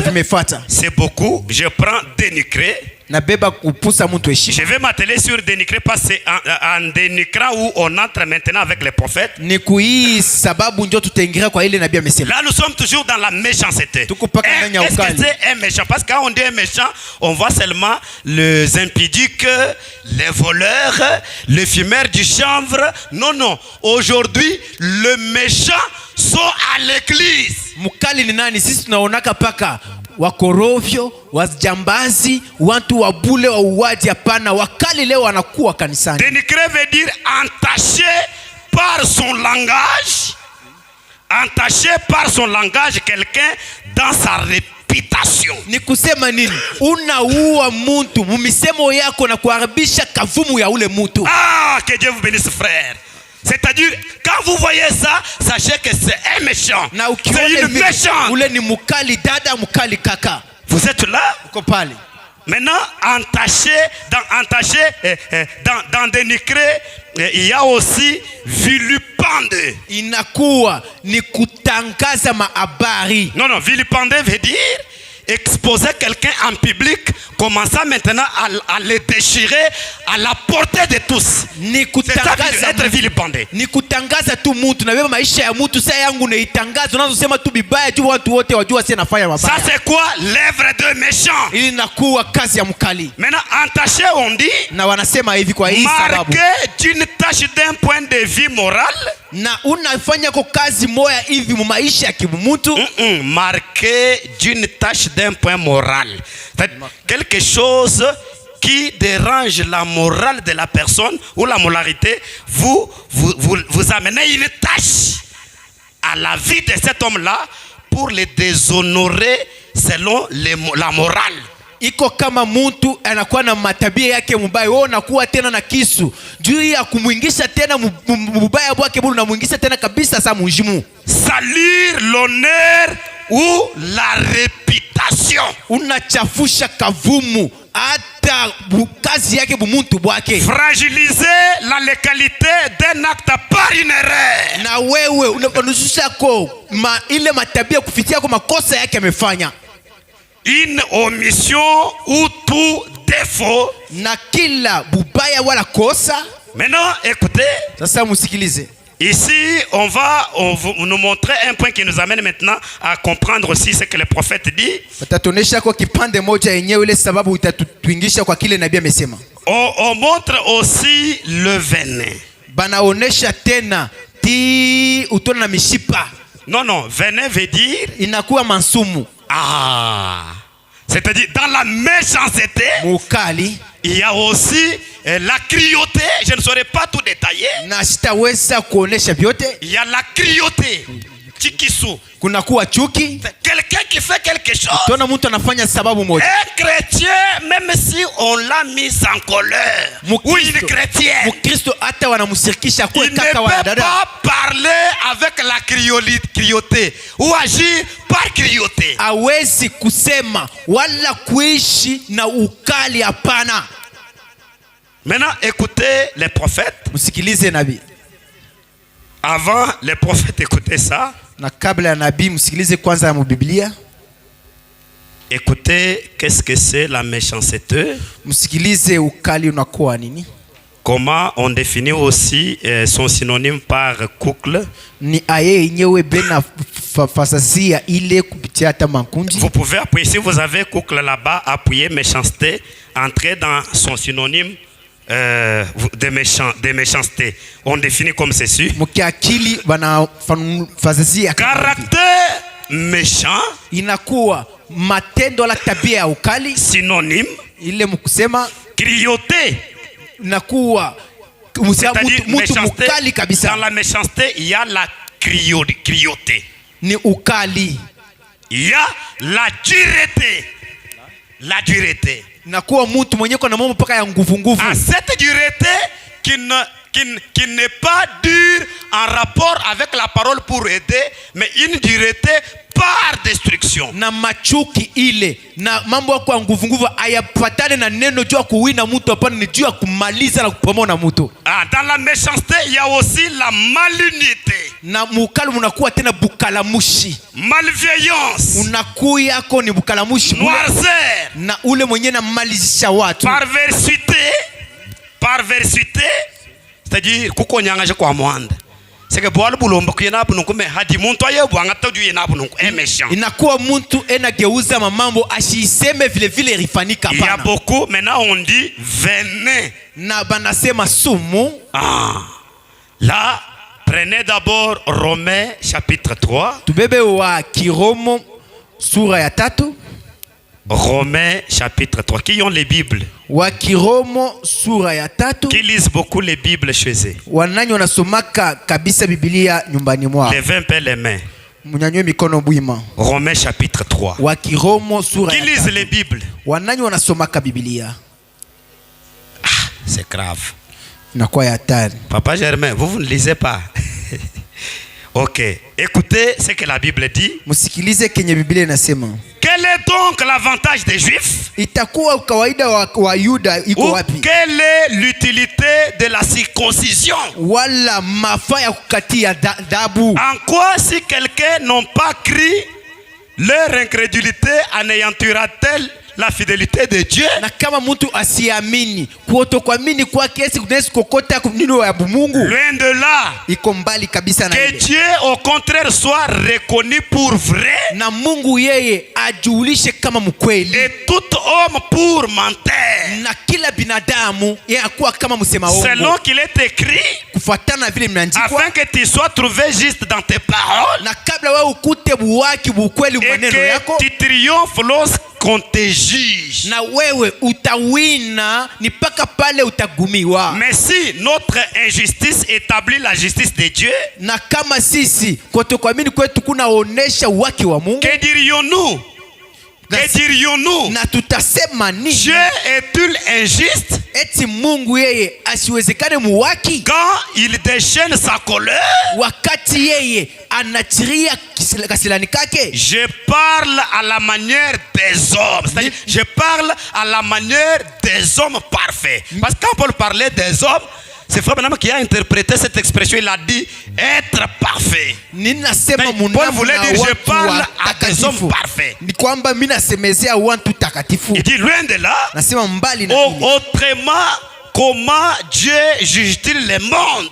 C'est beaucoup. Je prends dénigrer. Je vais m'atteler sur dénigrer parce que c'est en dénigrant où on entre maintenant avec les prophètes. Là nous sommes toujours dans la méchanceté. Est-ce que c'est un méchant? Parce que quand on dit un méchant, on voit seulement les impudiques, les voleurs, les fumeurs du chanvre. Non, non. Aujourd'hui, le méchant sont à l'église. Mukali ni nani? Sisi tunaonaka paka wakorovyo, wajambazi, watu wabule wa uwaji hapana, wakali leo wanakuwa kanisani. Dénigrer veut dire entaché par son langage. Entaché par son langage quelqu'un dans sa réputation. Ni kusema nini? Unaua mtu mumisemo yako na kuharibisha kavumu ya ule mtu. Ah, que Dieu vous bénisse frère. C'est-à-dire, quand vous voyez ça, sachez que c'est un méchant. C'est une méchante. Vous êtes là? Maintenant, entaché, dans dénigrer, il y a aussi vilipender. Non, non, vilipender veut dire exposer quelqu'un en public, commençant maintenant à le déchirer à la portée de tous. C'est ça être vilipendé. Ni kutangaza tu mtu na wewe maisha ya mtu sasa yangu unaitangaza unazosema tu bibaya tu watu wote wajua sasa nafanya mabaya. Ça c'est quoi l'œuvre de méchant? Ili inakuwa kazi ya mkali. Maintenant entaché on dit na wanasema hivi kwa hii sababu marqué d'une tâche d'un point de vue moral. Na unafanya kwa kazi moya hivi mu maisha ya kimutu marqué d'une tâche d'un point moral. Quelque chose qui dérange la morale de la personne ou la moralité, vous amenez une tâche à la vie de cet homme-là pour le déshonorer selon la morale. Iko kama mtu anakuwa na matabia yake mbaya, wewe unakuwa tena na kisu juu ya kumuingisha tena mbaya wake, bado unamuingisha tena kabisa sasa mujimu. Salir l'honneur ou la réputation. Unachafusha kavumu hata kazi yake bumuntu bwake. Fragiliser la légalité d'un acte par une erreur. Na wewe unapanusha ko ile matabia kufikia kwa makosa yake amefanya. Une omission ou tout défaut. Na kila bubaya wala kosa. Maintenant, écoutez. Sasa musikilize. Ici, on va nous montrer un point qui nous amène maintenant à comprendre aussi ce que le prophète dit. On montre aussi le venin. Non, non, venin veut dire c'est-à-dire dans la méchanceté, il y a aussi la cruauté. Je ne saurais pas tout détailler. Il y a la cruauté. Quelqu'un qui fait quelque chose. Tuona mtu anafanya sababu moja. Un chrétien, même si on l'a mis en colère, ou une chrétienne, Mkristo hata wanamshirikisha kwa il ne kaka wa peut dada. pas parler avec la criauté ou agir par criauté. Hawezi kusema wala kuishi na ukali, hapana. Maintenant, écoutez les prophètes. Msikilize nabii. Avant, les prophètes écoutaient ça. Na kabla ya nabii msikilize kwanza ya Biblia. Écoutez, qu'est-ce que c'est la méchanceté? Msikilize ukali unakuwa nini? Comment on définit aussi son synonyme par couple? Ni aye yenyewe bena fasazia ile kupitia hata makundi. Vous pouvez appuyer, si vous avez couple là-bas, appuyer méchanceté, entrer dans son synonyme de méchanceté. On définit comme ceci. Mkiakili bana fasazia Caractère méchant, inakuwa matendo la tabia ya ukali. synonyme Ile mkusema criauté. Inakuwa mtu mukali kabisa. Dans la méchanceté, il y a la criauté. Ni ukali. Il y a la dureté. La dureté. Inakuwa mtu mwenye kwa na mambo paka ya nguvu nguvu. À cette dureté qui n'est pas dure en rapport avec la parole pour aider, mais une dureté par destruction. Na machuki ile na mambo kwa nguvu nguvu ayapatane na neno juu ya kuwina mtu, hapana, ni juu ya kumaliza na kupomona mtu. Dans la méchanceté, il y a aussi la malignité. Na mukali unakuwa tena bukalamushi. Malveillance. Unakuya yako ni bukalamushi. Noirceur. Na ule mwenye na malizisha watu. Perversité, c'est-à-dire kukonyanga kwa mwanda. C'est que boal bulomba kuyena bununku me hadi muntu aye bwanga tadu yena bununku méchant. Inakuwa muntu enageuza mamambo ashiseme vile vile rifanika pana. Il y a beaucoup, maintenant on dit venin. Na banasema sumu. Là, prenez d'abord Romains chapitre 3. Tubebe wa Kiromo sura ya 3. Romains chapitre 3. Qui ont les Bibles? Wa Kiromo sura ya 3. Qui lisent beaucoup les Bibles chez eux? Wananyo nasomaka kabisa Biblia nyumbani mwao. Levez un peu les mains. Munyanywe mikono bwima. Romains chapitre 3. Wa Kiromo sura ya 3. Qui lisent les Bibles? Wananyo nasomaka Biblia. C'est grave. Inakuwa ya hatari. Papa Germain, vous ne lisez pas. Ok. Écoutez ce que la Bible dit. Musikilize kenye Biblia inasema. Quel est donc l'avantage des Juifs? Itakuwa kawaida wa Yuda iko wapi? Quelle est l'utilité de la circoncision? Wala mafaa ya kukatia dabu. En quoi si quelqu'un n'a pas cru, leur incrédulité anéantira-t-elle la fidélité de Dieu? Na kama mtu asiamini, kutokuamini kwake Yesu kunaweza kokota kunino ya Mungu. Loin de là. Iko mbali kabisa na que ile. Dieu au contraire soit reconnu pour vrai. Na Mungu yeye ajulishe kama mkweli. Et tout homme pour menteur. Na kila binadamu yeye akuwa kama msema uongo. Selon qu'il est écrit. Kufuatana vile imeandikwa. Afin que tu sois trouvé juste dans tes paroles. Na kabla wewe ukute buwaki bukweli maneno yako. Et que tu triomphes lorsqu'on te juge. Na wewe utawina ni paka pale utagumiwa. Mais si notre injustice établit la justice de Dieu, na kama sisi kutokuamini kwetu kunaonesha uwaki wa Mungu, que dirions-nous? Que dirions-nous? Na tutasema nini? Dieu est-il injuste? Eti Mungu yeye asiwezekane muwaki? Quand il déchaîne sa colère, wakati yeye anachiria kasilani kake. Je parle à la manière des hommes. C'est-à-dire, je parle à la manière des hommes parfaits. Parce que quand Paul parlait des hommes, c'est Frère Branham qui a interprété cette expression. Il a dit être parfait. Paul voulait dire je parle à des hommes parfaits. Il dit loin de là. Autrement, comment Dieu juge-t-il le monde?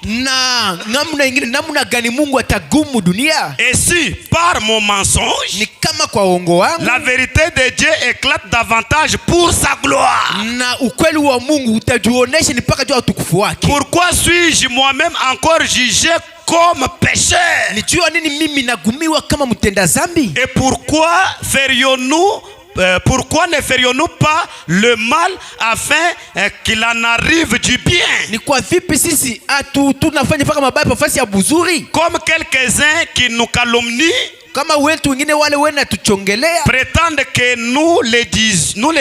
Et si par mon mensonge, la vérité de Dieu éclate davantage pour sa gloire, pourquoi suis-je moi-même encore jugé comme pécheur? Et pourquoi ne ferions-nous pas le mal afin qu'il en arrive du bien? Comme quelques-uns qui nous calomnient, kama wetu wengine wale wena tuchongelea prétendent que nous les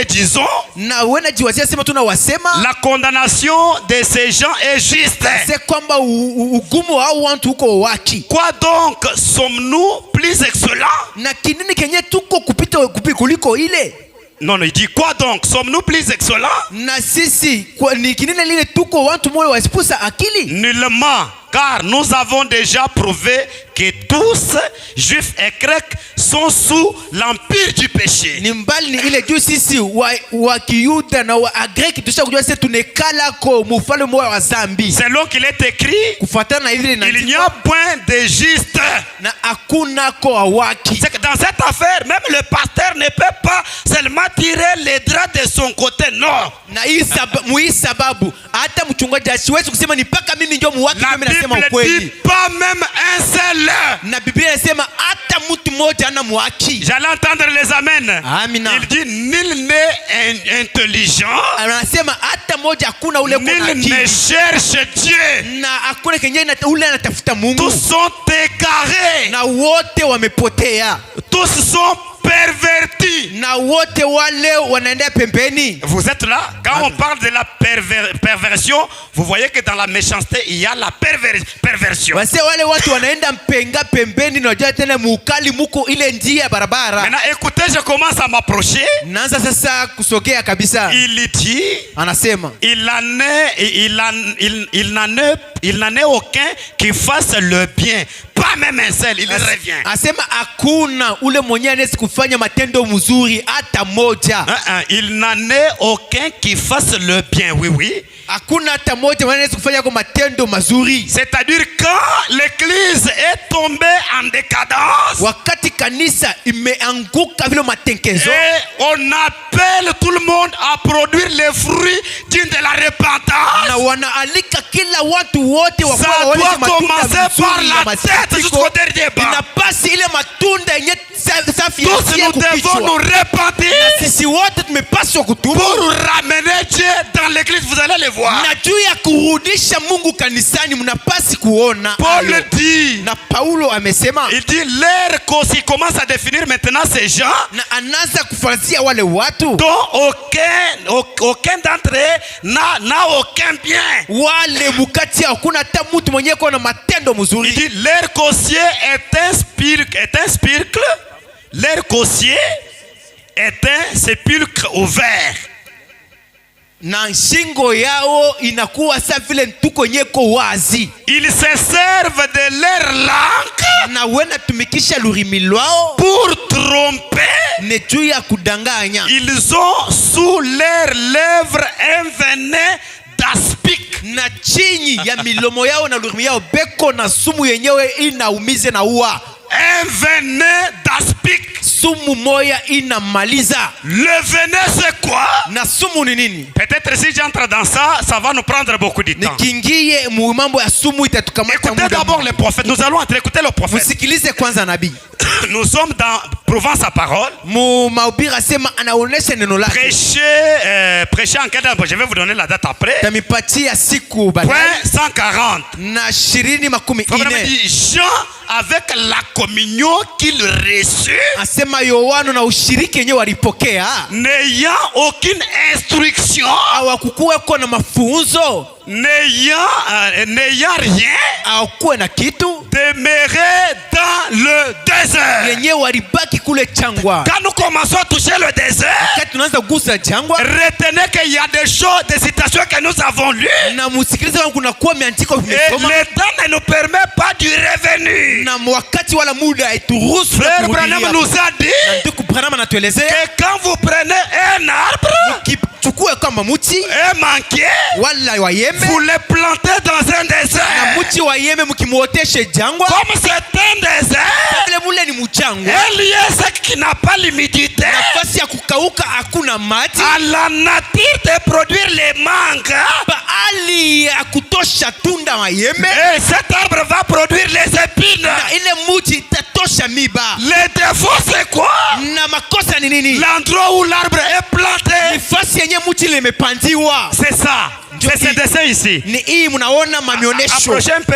disons, na wena jiwazia sema tunawasema la condamnation de ces gens est juste. c'est kwamba ugumu au watu uko waki. Quoi donc, sommes-nous plus excellents? Na kinini kenye tuko kupita kuliko ile? Non, il dit quoi donc, sommes-nous plus excellents? Na sisi ni kinini lile tuko watu moyo wasipusa akili? Nullement, car nous avons déjà prouvé que tous, juifs et grecs, sont sous l'empire du péché. Ni mbali ni ile juu sisi wa Kiyuda na wa Agreki tushakujua sisi tunekala ko mfalme wa zambi. Selon qu'il est écrit, kufuatana na hivi il n'y a point de juste. Na hakuna ko waki. C'est que dans cette affaire, même le pasteur ne peut pas seulement tirer les draps de son côté, non. Na hii sababu hata mchungaji asiwezi kusema ni paka mimi ndio muwaki mimi nasema ukweli. La Bible dit pas même un seul. Na Biblia inasema hata mtu mmoja ana muwaki. J'allais entendre les amen. Amina. Il dit nul n'est intelligent. Anasema hata mmoja hakuna ule kuna akili. Nul ne cherche Dieu. Na hakuna kenye ule anatafuta Mungu. Tous sont égarés. Na wote wamepotea. Tous sont pervertis. Na wote wale wanaenda pembeni. Vous êtes là? Quand on parle de la perversion, vous voyez que dans la méchanceté, il y a la perversion. Wase wale watu wanaenda mpenga pembeni na unajua tena mukali muko ile njia barabara. Maintenant écoutez, je commence à m'approcher. Naanza sasa kusogea kabisa. Il dit, anasema, il n'en est aucun qui fasse le bien. Pas même un seul, il revient. Asema hakuna ule mwenye anaweza kufanya matendo mzuri hata moja. Il n'en est aucun qui fasse le bien, oui, oui. Hakuna hata moja mwenye anaweza kufanya kwa matendo mazuri. C'est-à-dire quand l'église est tombée en décadence, wakati kanisa imeanguka vile matenkezo, et on appelle tout le monde à produire les fruits de la repentance. Na wanaalika kila watu wote ça doit commencer par la tête jusqu'au dernier bas. Inapasi ile matunda yenye safi ya tous nous devons nous repentir. Na sisi wote tumepaswa kutubu pour ramener Dieu dans l'église. Vous allez le voir. Na juu ya kurudisha Mungu kanisani mnapasi kuona. Paul dit, na Paulo amesema, il dit l'air qu'il commence à définir maintenant ces gens, na anaanza kufanzia wale watu dont aucun d'entre eux n'a aucun bien. Wale mukati hakuna hata mtu mwenye kwa na matendo mzuri. Il dit l'air cosier est un spircle. L'air cosier est un sépulcre ouvert. Na shingo yao inakuwa sawa vile ntuko nyeko wazi. Ils se servent de leur langue, na wena tumikisha lurimi lwao pour tromper, ne juu ya kudanganya. Ils ont sous leurs lèvres un venin d'aspic. Na chini ya milomo yao na lurimi yao beko na sumu yenyewe inaumize na ua. Un venin d'aspic. Sumu moya inamaliza. Le venin c'est quoi? Na sumu ni nini? Peut-être si j'entre dans ça, ça va nous prendre beaucoup de temps. Nikingie mambo ya sumu itatukamata muda. Écoutez d'abord le prophète. Nous allons entrer. Écoutez le prophète. Musikilize kwanza nabii. Nous sommes dans prouvant sa parole. Mahubiri asema anaonesha neno lake. Prêcher en quelle date? Je vais vous donner la date après. Tamipatia siku baadaye. Point 140. Na 20:4. Jean avec la communion qu'il reçut. Asema Yohana na ushiriki yenyewe walipokea. N'ayant aucune instruction. Hawakukuwa kwa na mafunzo. N'ayant rien. Hawakuwa na kitu. Demeurer dans le désert. Yenyewe walibaki kule jangwa. Quand nous commençons à toucher le désert, wakati tunaanza kugusa jangwa, retenez qu'il y a des choses, des citations que nous avons lues. Na musikilize wangu kuna kuwa miandiko vimesoma. Et le temps ne nous permet pas du revenu. Na wakati wala muda haituruhusu. Frère Branham nous a dit que quand vous prenez un arbre, chukue kama muti un manguier, wala wayembe, vous le plantez dans un désert. Na muti wayembe mkimuoteshe jangwa. Comme c'est un désert, vile mule ni mchangwa. Un lieu sec qui n'a pas l'humidité. Nafasi ya kukauka hakuna maji. À la nature de produire les mangues. Baali ya kutosha tunda wayembe. Et cet arbre va produire les épines. Na ile muti itatosha miba. Le défaut c'est quoi? Na makosa ni nini? L'endroit où l'arbre est planté. Nafasi yenye muti limepandiwa. C'est ça. C'est ce dessin ici. Ni hii mnaona mamionesho. Approchez un peu,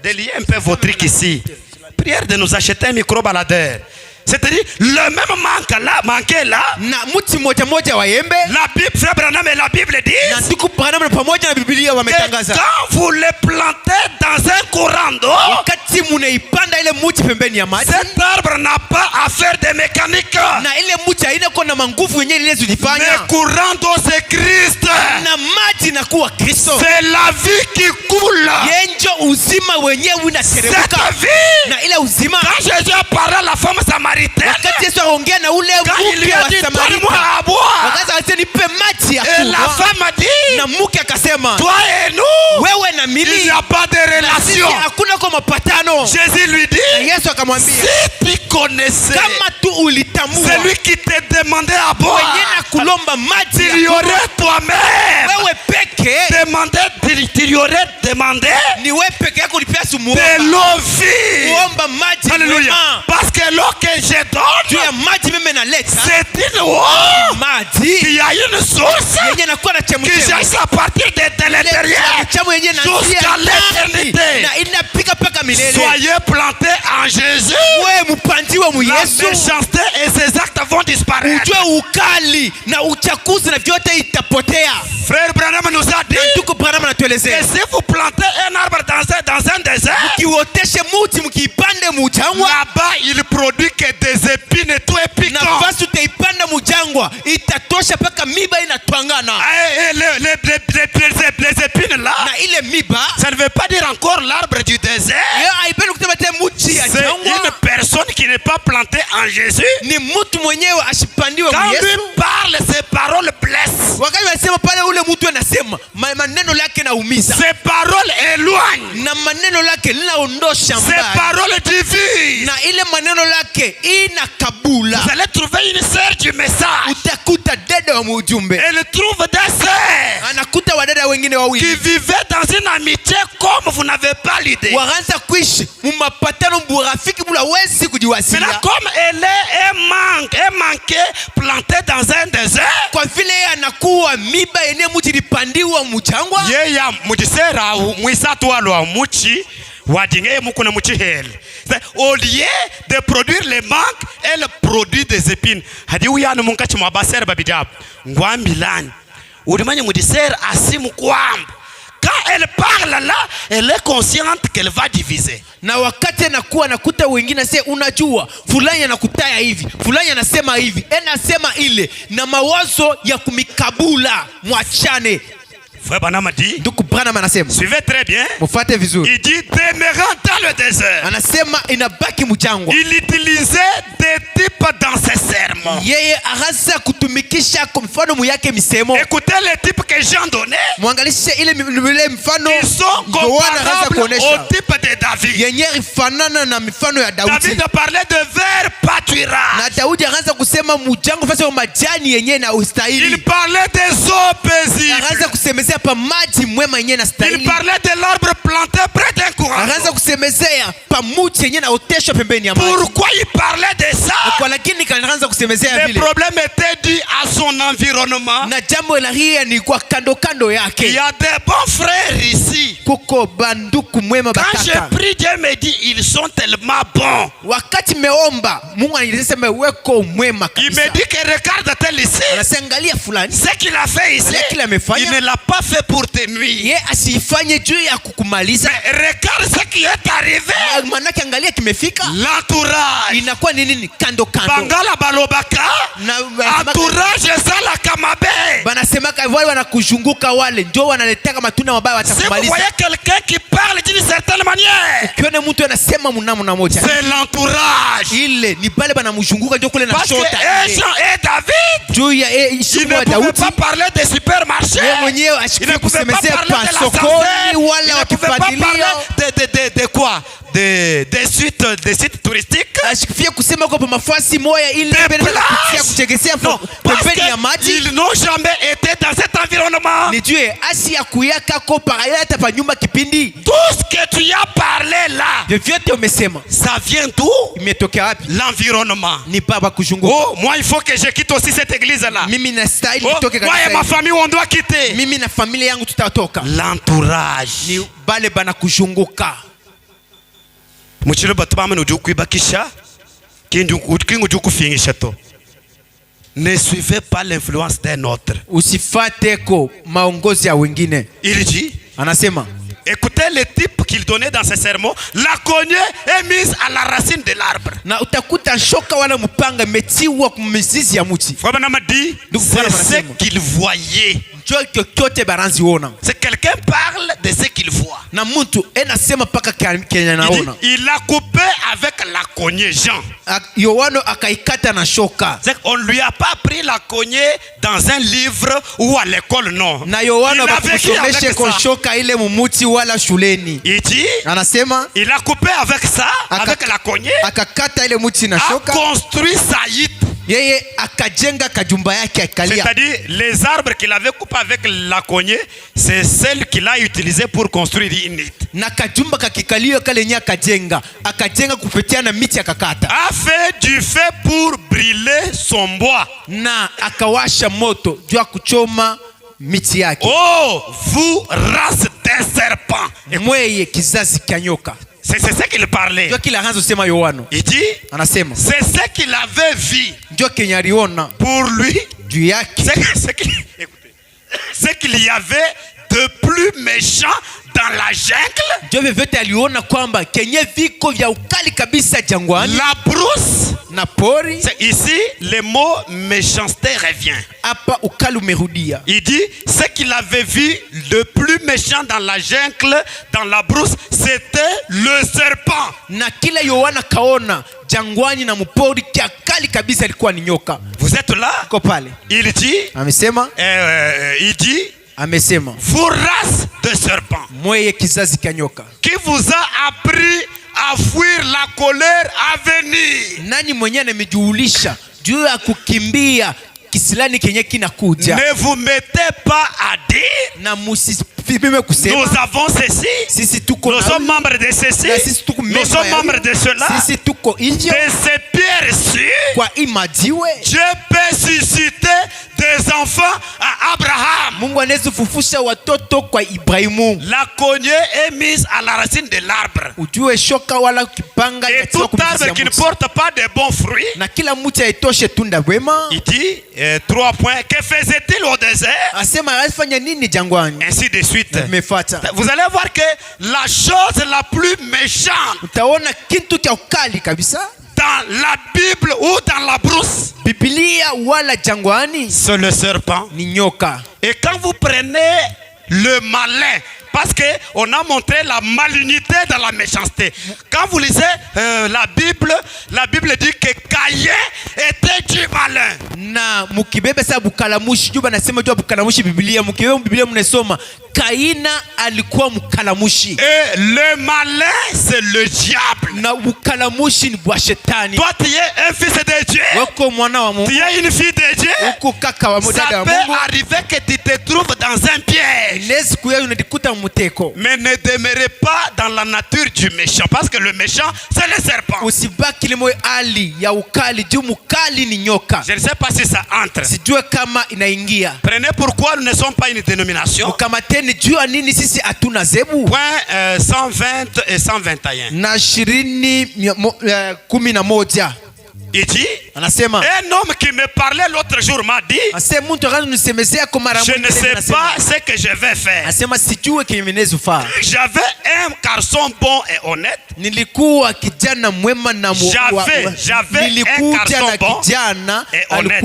déliez un peu votre truc ici. prière de nous acheter un micro-baladeur. C'est-à-dire, le même manqué là. Na mti moja moja wa embe. La Bible, frère Branham et la Bible dit. Na ndugu Branham pamoja na Biblia wametangaza. Quand vous le plantez dans un courant d'eau. Wakati munaipanda ile mti pembeni ya maji. Cet arbre n'a pas à faire de mécanique. Na ile mti haina kuna manguvu yenyewe ile zilifanya. Le courant d'eau c'est Christ. Na maji na kuwa Kristo. C'est la vie qui coule. Yenjo uzima wenyewe unateremka. Cette vie. Na ile uzima. Quand Jésus a parlé à la femme samaritaine. Wakati Yesu aongea na ule mke wa Samaria. Wakati alisema nipe maji ya kunywa. Et la femme a dit. Na mke akasema. Toi et nous. Wewe na mimi. Il n'y a pas de relation. Hakuna kwa mapatano. Jésus lui dit. Na Yesu akamwambia. Si tu connaissais. Kama tu ulitambua. Celui qui te demandait à boire. Mwenye na kulomba maji. Tu lui aurais toi-même. Wewe peke. Tu lui aurais demandé. Ni wewe peke yako ulipia sumu. De l'eau vive. Kuomba maji. Alléluia. Parce que l'eau que je donne. C'est une eau. Maji. Qui a une source. Qui jaillit à partir de l'intérieur. Jusqu'à l'éternité. Soyez plantés en Jésus. La méchanceté et ses actes vont disparaître. Frère Branham nous a dit que si vous plantez un arbre dans un désert, là-bas il produit que des épines et tout est piquant. Les épines là, ça ne veut pas dire encore l'arbre du désert. C'est une personne qui n'est pas plantée en Jésus. Quand lui parle, ses paroles blessent. Ces paroles éloignent. Ces paroles divisent. Vous allez trouver une sœur du message. Elle trouve des sœurs qui vivaient dans une amitié comme vous n'avez pas l'idée. Maintenant, comme elle est manquée, plantée dans un désert. Yeye mujisera mwisatu wa muchi wadinge mukuna muchi hel. Au lieu de produire les mangues, elle produit des épines. Hadi uyana munkachi mwabaser babijab. Ngwambilani. Udimanye mujisera asimu kwamba. Quand elle parle là, elle est consciente qu'elle va diviser. Na wakati anakuwa nakuta wengine sasa unajua fulani anakutaya hivi, fulani anasema hivi, anasema ile na mawazo ya kumikabula mwachane. Frère Branham dit. Ndugu Branham anasema. Suivez très bien. Mfuate vizuri. Il dit demeurant dans le désert. Anasema inabaki mjangwa. Il utilisait des types dans ses sermons. Yeye akaanza kutumikisha kwa mfano yake misemo. Écoutez les types que Jean donnait. Muangalishe ile mfano. Ils sont comparables au type de David. Yenye ifanana na mifano ya Daudi. David parlait de vers pâturage. Na Daudi akaanza kusema mjangwa fasi wa majani yenye na ustahili. Il parlait des eaux paisibles. Akaanza kusemezea pa maji mwema yenye na stahili. Il parlait de l'arbre planté près d'un courant. Akaanza kusemezea pa mti yenye na oteshwa pembeni ya maji. Pourquoi il parlait de ça? Kwa lakini kaanza kusemezea vile. Le problème était dû à son environnement. Na jambo la hii ni kwa kando yake. Il y a des bons frères ici. Kuko banduku mwema bakaka. Quand je prie, Dieu me dit ils sont tellement bons. Wakati meomba Mungu anilisema weko mwema kabisa. Il me dit que regarde-t-elle ici. Anaangalia fulani. Ce qu'il a fait ici. Il ne l'a pas fait pour te nuire. Ye asifanye juu ya kukumaliza. Mais regarde ce qui est arrivé. Manake angalia kimefika. L'entourage. Inakuwa nini kando. Bangala balobaka. Entourage sala kamabe. Banasemaka wale wanakuzunguka wale ndio wanaleteka matunda mabaya watakumaliza. Si vous voyez quelqu'un qui parle d'une certaine manière. Ukiona mtu anasema mnamna moja. C'est l'entourage. Ile ni bale banamzunguka ndio kule na shota. Parce que Jean et David. Juu ya il ne pouvait pas parler de supermarché. Mwenyewe ashike kusemezea pa sokoni wala wakifadhilia. De quoi? Des sites touristiques. Ashikifia kusema kwa mafasi moya ile mbele kutia kuchegezea pembeni ya maji. Ils n'ont jamais été dans cet environnement. Ni Dieu asia kuyaka ko parayata pa nyumba kipindi. Tout ce que tu as parlé là. Vyote umesema. Ça vient d'où? Imetokea wapi? L'environnement. Ni baba kuzunguka. Oh, moi il faut que je quitte aussi cette église là. Mimi na style nitoke kanisa. Moi et ma famille on doit quitter. Mimi na familia yangu tutatoka. L'entourage. Ni bale bana kuzunguka. Muchilo batubama no juku ibakisha. Kingu juku fingisha to. Ne suivez pas l'influence d'un autre. Usifate ko maongozi ya wengine. Il dit, anasema, écoutez le type qu'il donnait dans ses sermons. La cognée est mise à la racine de l'arbre. Na utakuta shoka wala mpanga metiwa kumizizi ya muti. Frabana dit, c'est ce qu'il voyait. C'est quelqu'un parle de ce qu'il voit. Il a coupé avec la cognée Jean. On lui a pas pris la cognée dans un livre ou à l'école, non. Il a vécu avec ça. Il dit, il a coupé avec ça, avec la cognée, a construit sa hutte. C'est-à-dire les arbres qu'il avait coupés avec la cognée, c'est celle qu'il a utilisée pour construire une hutte. A fait du feu pour brûler son bois. Oh, vous race de serpents. C'est ce qu'il parlait. Il dit, c'est ce qu'il avait vu. Pour lui, ce qu'il y avait de plus méchant dans la jungle, la brousse. Ici, le mot méchanceté revient. Il dit, ce qu'il avait vu de plus méchant dans la jungle, dans la brousse, c'était le serpent. Vous êtes là? Il dit, vous race de serpents, qui vous a appris à fuir la colère à venir. Ne vous mettez pas à dire, nous avons ceci, nous sommes membres de ceci, nous sommes membres de cela. De ces pierres-ci, Dieu peut susciter des enfants à Abraham. La cognée est mise à la racine de l'arbre. Et tout arbre qui ne porte pas de bons fruits, il dit 3 points. Que faisait-il au désert? Ainsi de suite. Vous allez voir que la chose la plus méchante dans la Bible ou dans la brousse, c'est le serpent. Et quand vous prenez le malin, parce qu'on a montré la malignité dans la méchanceté. Quand vous lisez la Bible dit que Caïn était du malin. Et le malin, c'est le diable. Toi, tu es un fils de Dieu. Tu es une fille de Dieu. Ça peut arriver que tu te trouves dans un piège. Mais ne demeurez pas dans la nature du méchant, parce que le méchant, c'est le serpent. Je ne sais pas si ça entre. Prenez pourquoi nous ne sommes pas une dénomination. Point 120 et 121. Il dit, un homme qui me parlait l'autre jour m'a dit, je ne sais pas ce que je vais faire. J'avais un garçon bon et honnête. J'avais un garçon bon et honnête.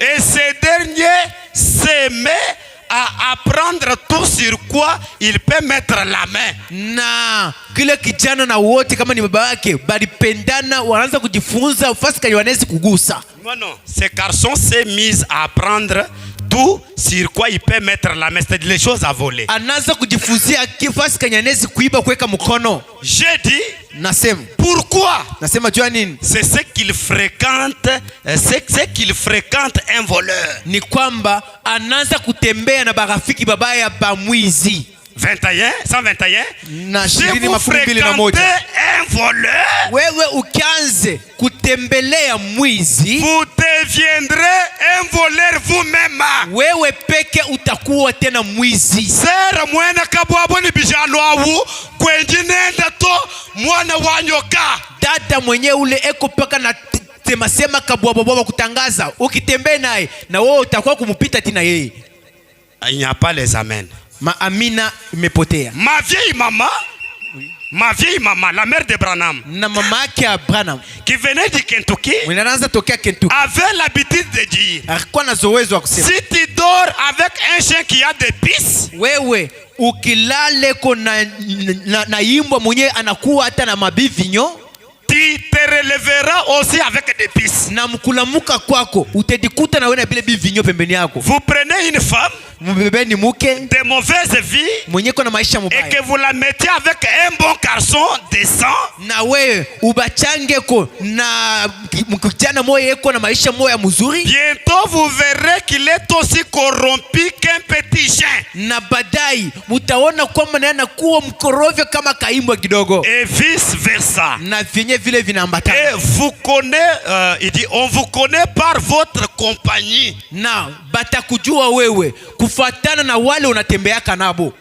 Et ce dernier s'aimait à apprendre tout sur quoi il peut mettre la main. Non, ce garçon s'est mis à apprendre tout sur quoi il peut mettre la main, c'est les choses à voler. J'ai dit, pourquoi? C'est ce qu'il fréquente, un voleur. 121. na Si ishirini vous makumi mbili na fréquentez moja. un voleur, Wewe ukianze kutembelea mwizi, vous deviendrez un voleur vous-même. wewe peke utakuwa tena mwizi. Sera mwena kabwabo ni bijano awu kwenjinenda to mwana wanyoka. Dada mwenye ule eko paka na sema kabwabwa kutangaza, ukitembea naye na wewe utakuwa kumupita tena yeye. Il n'y a pas les amens. Maamina imepotea. Ma vieille maman, la mère de Branham, Na mama yake Branham qui venait du Kentucky, mwenanaanza tokea Kentucky avait l'habitude de dire, alikuwa na zowezo wa kusema, si tu dors avec un chien qui a des pisses, wewe ukilaleko na imbwa mwenye anakuwa hata na mabivinyo, tu te relèveras aussi avec des pisses. na mkulamuka kwako utedikuta na wewe na bile bivinyo pembeni yako. Vous prenez une femme Mbebeni muke de mauvaise vie mwenye kwa na maisha et mubaya, que vous la mettez avec un bon garçon décent, na wewe ubachangeko na mkijana moyo yeko na maisha moya mzuri, bientôt vous verrez qu'il est aussi corrompu qu'un petit chien. na badai mutaona kwamba naye anakuwa mkorovyo kama kaimbwa kidogo, Et vice versa. na vyenye vile Et vinaambatana. vous connaît, il dit, on vous connaît par votre compagnie. Na batakujua wewe kufuatana na wale unatembeaka nabo.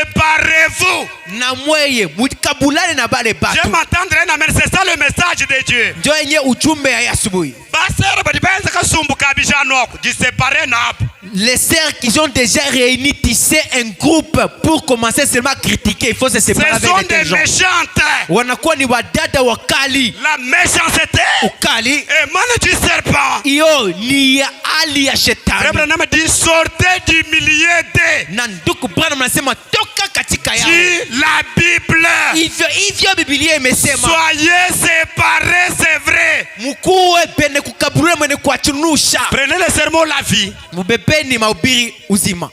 Séparez-vous. Na mweye mukabulane na bale Je batu. m'attendrai, amen. C'est ça le message de Dieu. Njo yenye ujumbe ya asubuhi. Basera badibenza kasumbuka bijano disépare nabo. Les sœurs qui sont déjà réunies tisser un groupe pour commencer seulement à critiquer. Il faut se séparer Ce avec sont les des tels gens. méchantes. Wanakuwa ni wadada wakali. La méchanceté Ukali est mal du serpent. iyo ni ya hali ya Frère shetani. Branham dit, sortez du milieu de. Na ndugu Branham anasema toka katika yao. Dit la Bible. Hivyo Biblia imesema Soyez séparés, c'est vrai. mkuwe pene kukabure mwene kuachunusha. Prenez le sermon la vie. Mubebeni mahubiri uzima.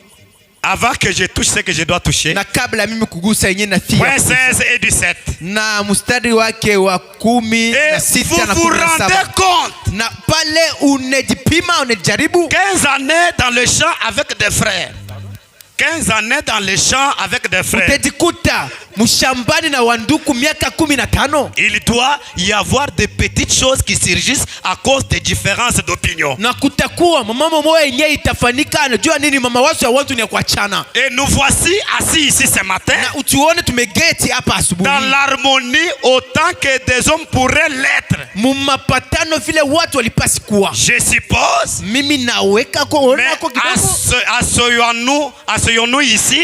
Avant que je touche ce que je dois toucher. Na kabla mimi kugusa yenye na Point 16 et 17. na mstari wake wa 10 Et na 6 vous na vous rendez 17. compte. Na pale unajipima unajaribu 15 années dans le champ avec des frères. 15 années dans le champ avec des frères. utajikuta mshambani na wanduku miaka 15. Il doit y avoir des petites choses qui surgissent à cause des différences d'opinion. Na kutakuwa mama moja yenyewe itafanika, anajua nini mama wasu ya watu ni ya kuachana. Et nous voici assis ici ce matin. Na utuone tumegeti hapa asubuhi. Dans l'harmonie autant que des hommes pourraient l'être. Mumapatano vile watu walipasi kuwa. Je suppose. Mimi naweka kwa ona kwa kidogo. Asseyons-nous ici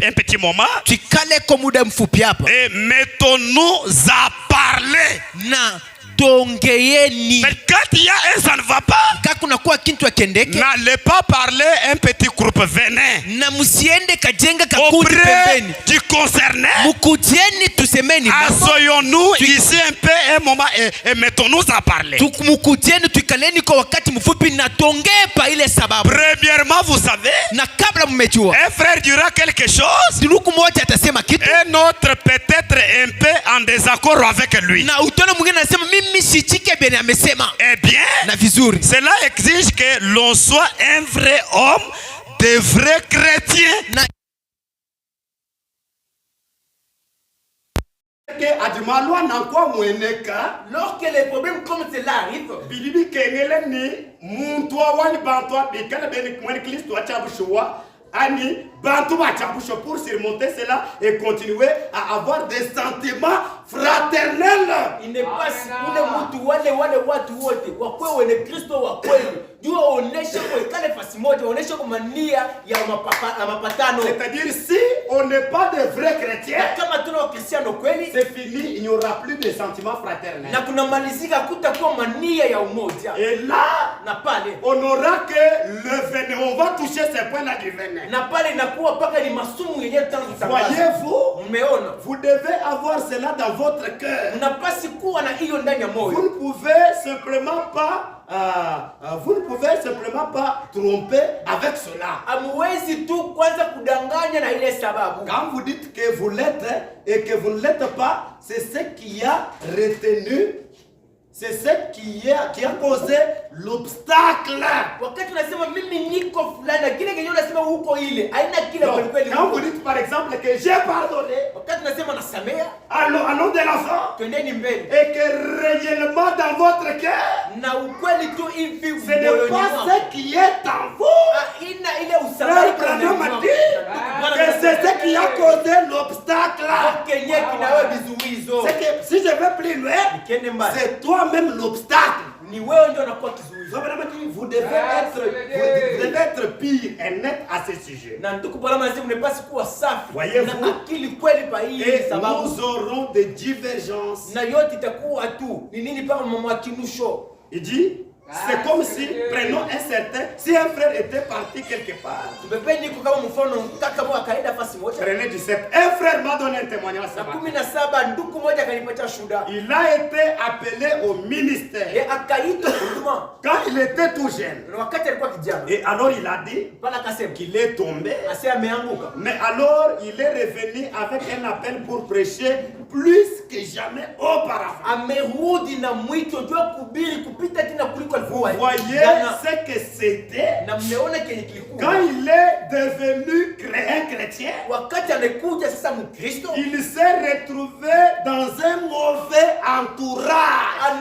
un petit moment. Tukale kwa muda mfupi hapa. Et mettons-nous à parler. Na tongeyeni. Mais quand il y a un ça ne va pas. Kaka kunakuwa kintu akendeke. N'allez pas parler un petit groupe venez. Na musiende kajenga kakuti pembeni. Du concerné. Mukujeni tusemeni mambo. Asseyons-nous ici un peu un moment et mettons-nous à parler. Mukujeni tuikaleni kwa wakati mfupi na tongee pa ile sababu. Premièrement, vous savez. Na kabla mmejua. Un frère dira quelque chose. Ndugu mmoja atasema kitu. Un autre peut-être un peu en désaccord avec lui. Na utaona mwingine anasema mimi sichike bien amesema. Eh bien, na vizuri. Cela exige que l'on soit un vrai homme, de vrais chrétiens. Lorsque les problèmes comme cela arrivent, Ani bantu bachabusho pour surmonter cela et continuer à avoir des sentiments fraternels. Il n'est pas ule mtu wale watu wote wakwe wene Kristo wa kweli. Jua onesha kwa ikale fasi moja, onesha kwa mania ya mapatano. C'est-à-dire si on n'est pas de vrais chrétiens, kama tuna wakristiano kweli, c'est fini, il n'y aura plus de sentiments fraternels. Na kunamalizika kutakuwa mania ya umoja. Et là, na pale on aura que le venin, on va toucher ces points-là du venin. Na pale inakuwa paka ni masumu yenye tangu. Voyez-vous, mmeona, vous devez avoir cela dans votre cœur. Mnapasi kuwa na hiyo ndani ya moyo. Vous ne pouvez simplement pas tromper avec cela. Amwezi tu kwanza kudanganya na ile sababu. Quand vous dites que vous l'êtes et que vous ne l'êtes pas, c'est ce qui a retenu c'est ce qui a causé l'obstacle. Quand vous dites par exemple que j'ai pardonné à nom de l'enfant et que réellement dans votre cœur, ce n'est pas ce qui est en vous. Frère Branham m'a dit que c'est ce qui a causé l'obstacle. C'est que si je vais plus loin, c'est toi-même l'obstacle. Vous devez être pire et net à ce sujet. Voyez-vous, et nous aurons des divergences. Il dit, c'est comme si, prenons un certain, si un frère était parti quelque part. Prenez du 7. Un frère m'a donné un témoignage. Il a été appelé au ministère quand il était tout jeune. Et alors il a dit qu'il est tombé. Mais alors il est revenu avec un appel pour prêcher plus que jamais auparavant. Vous voyez ce que c'était quand il est devenu un chrétien. Il s'est retrouvé dans un mauvais entourage.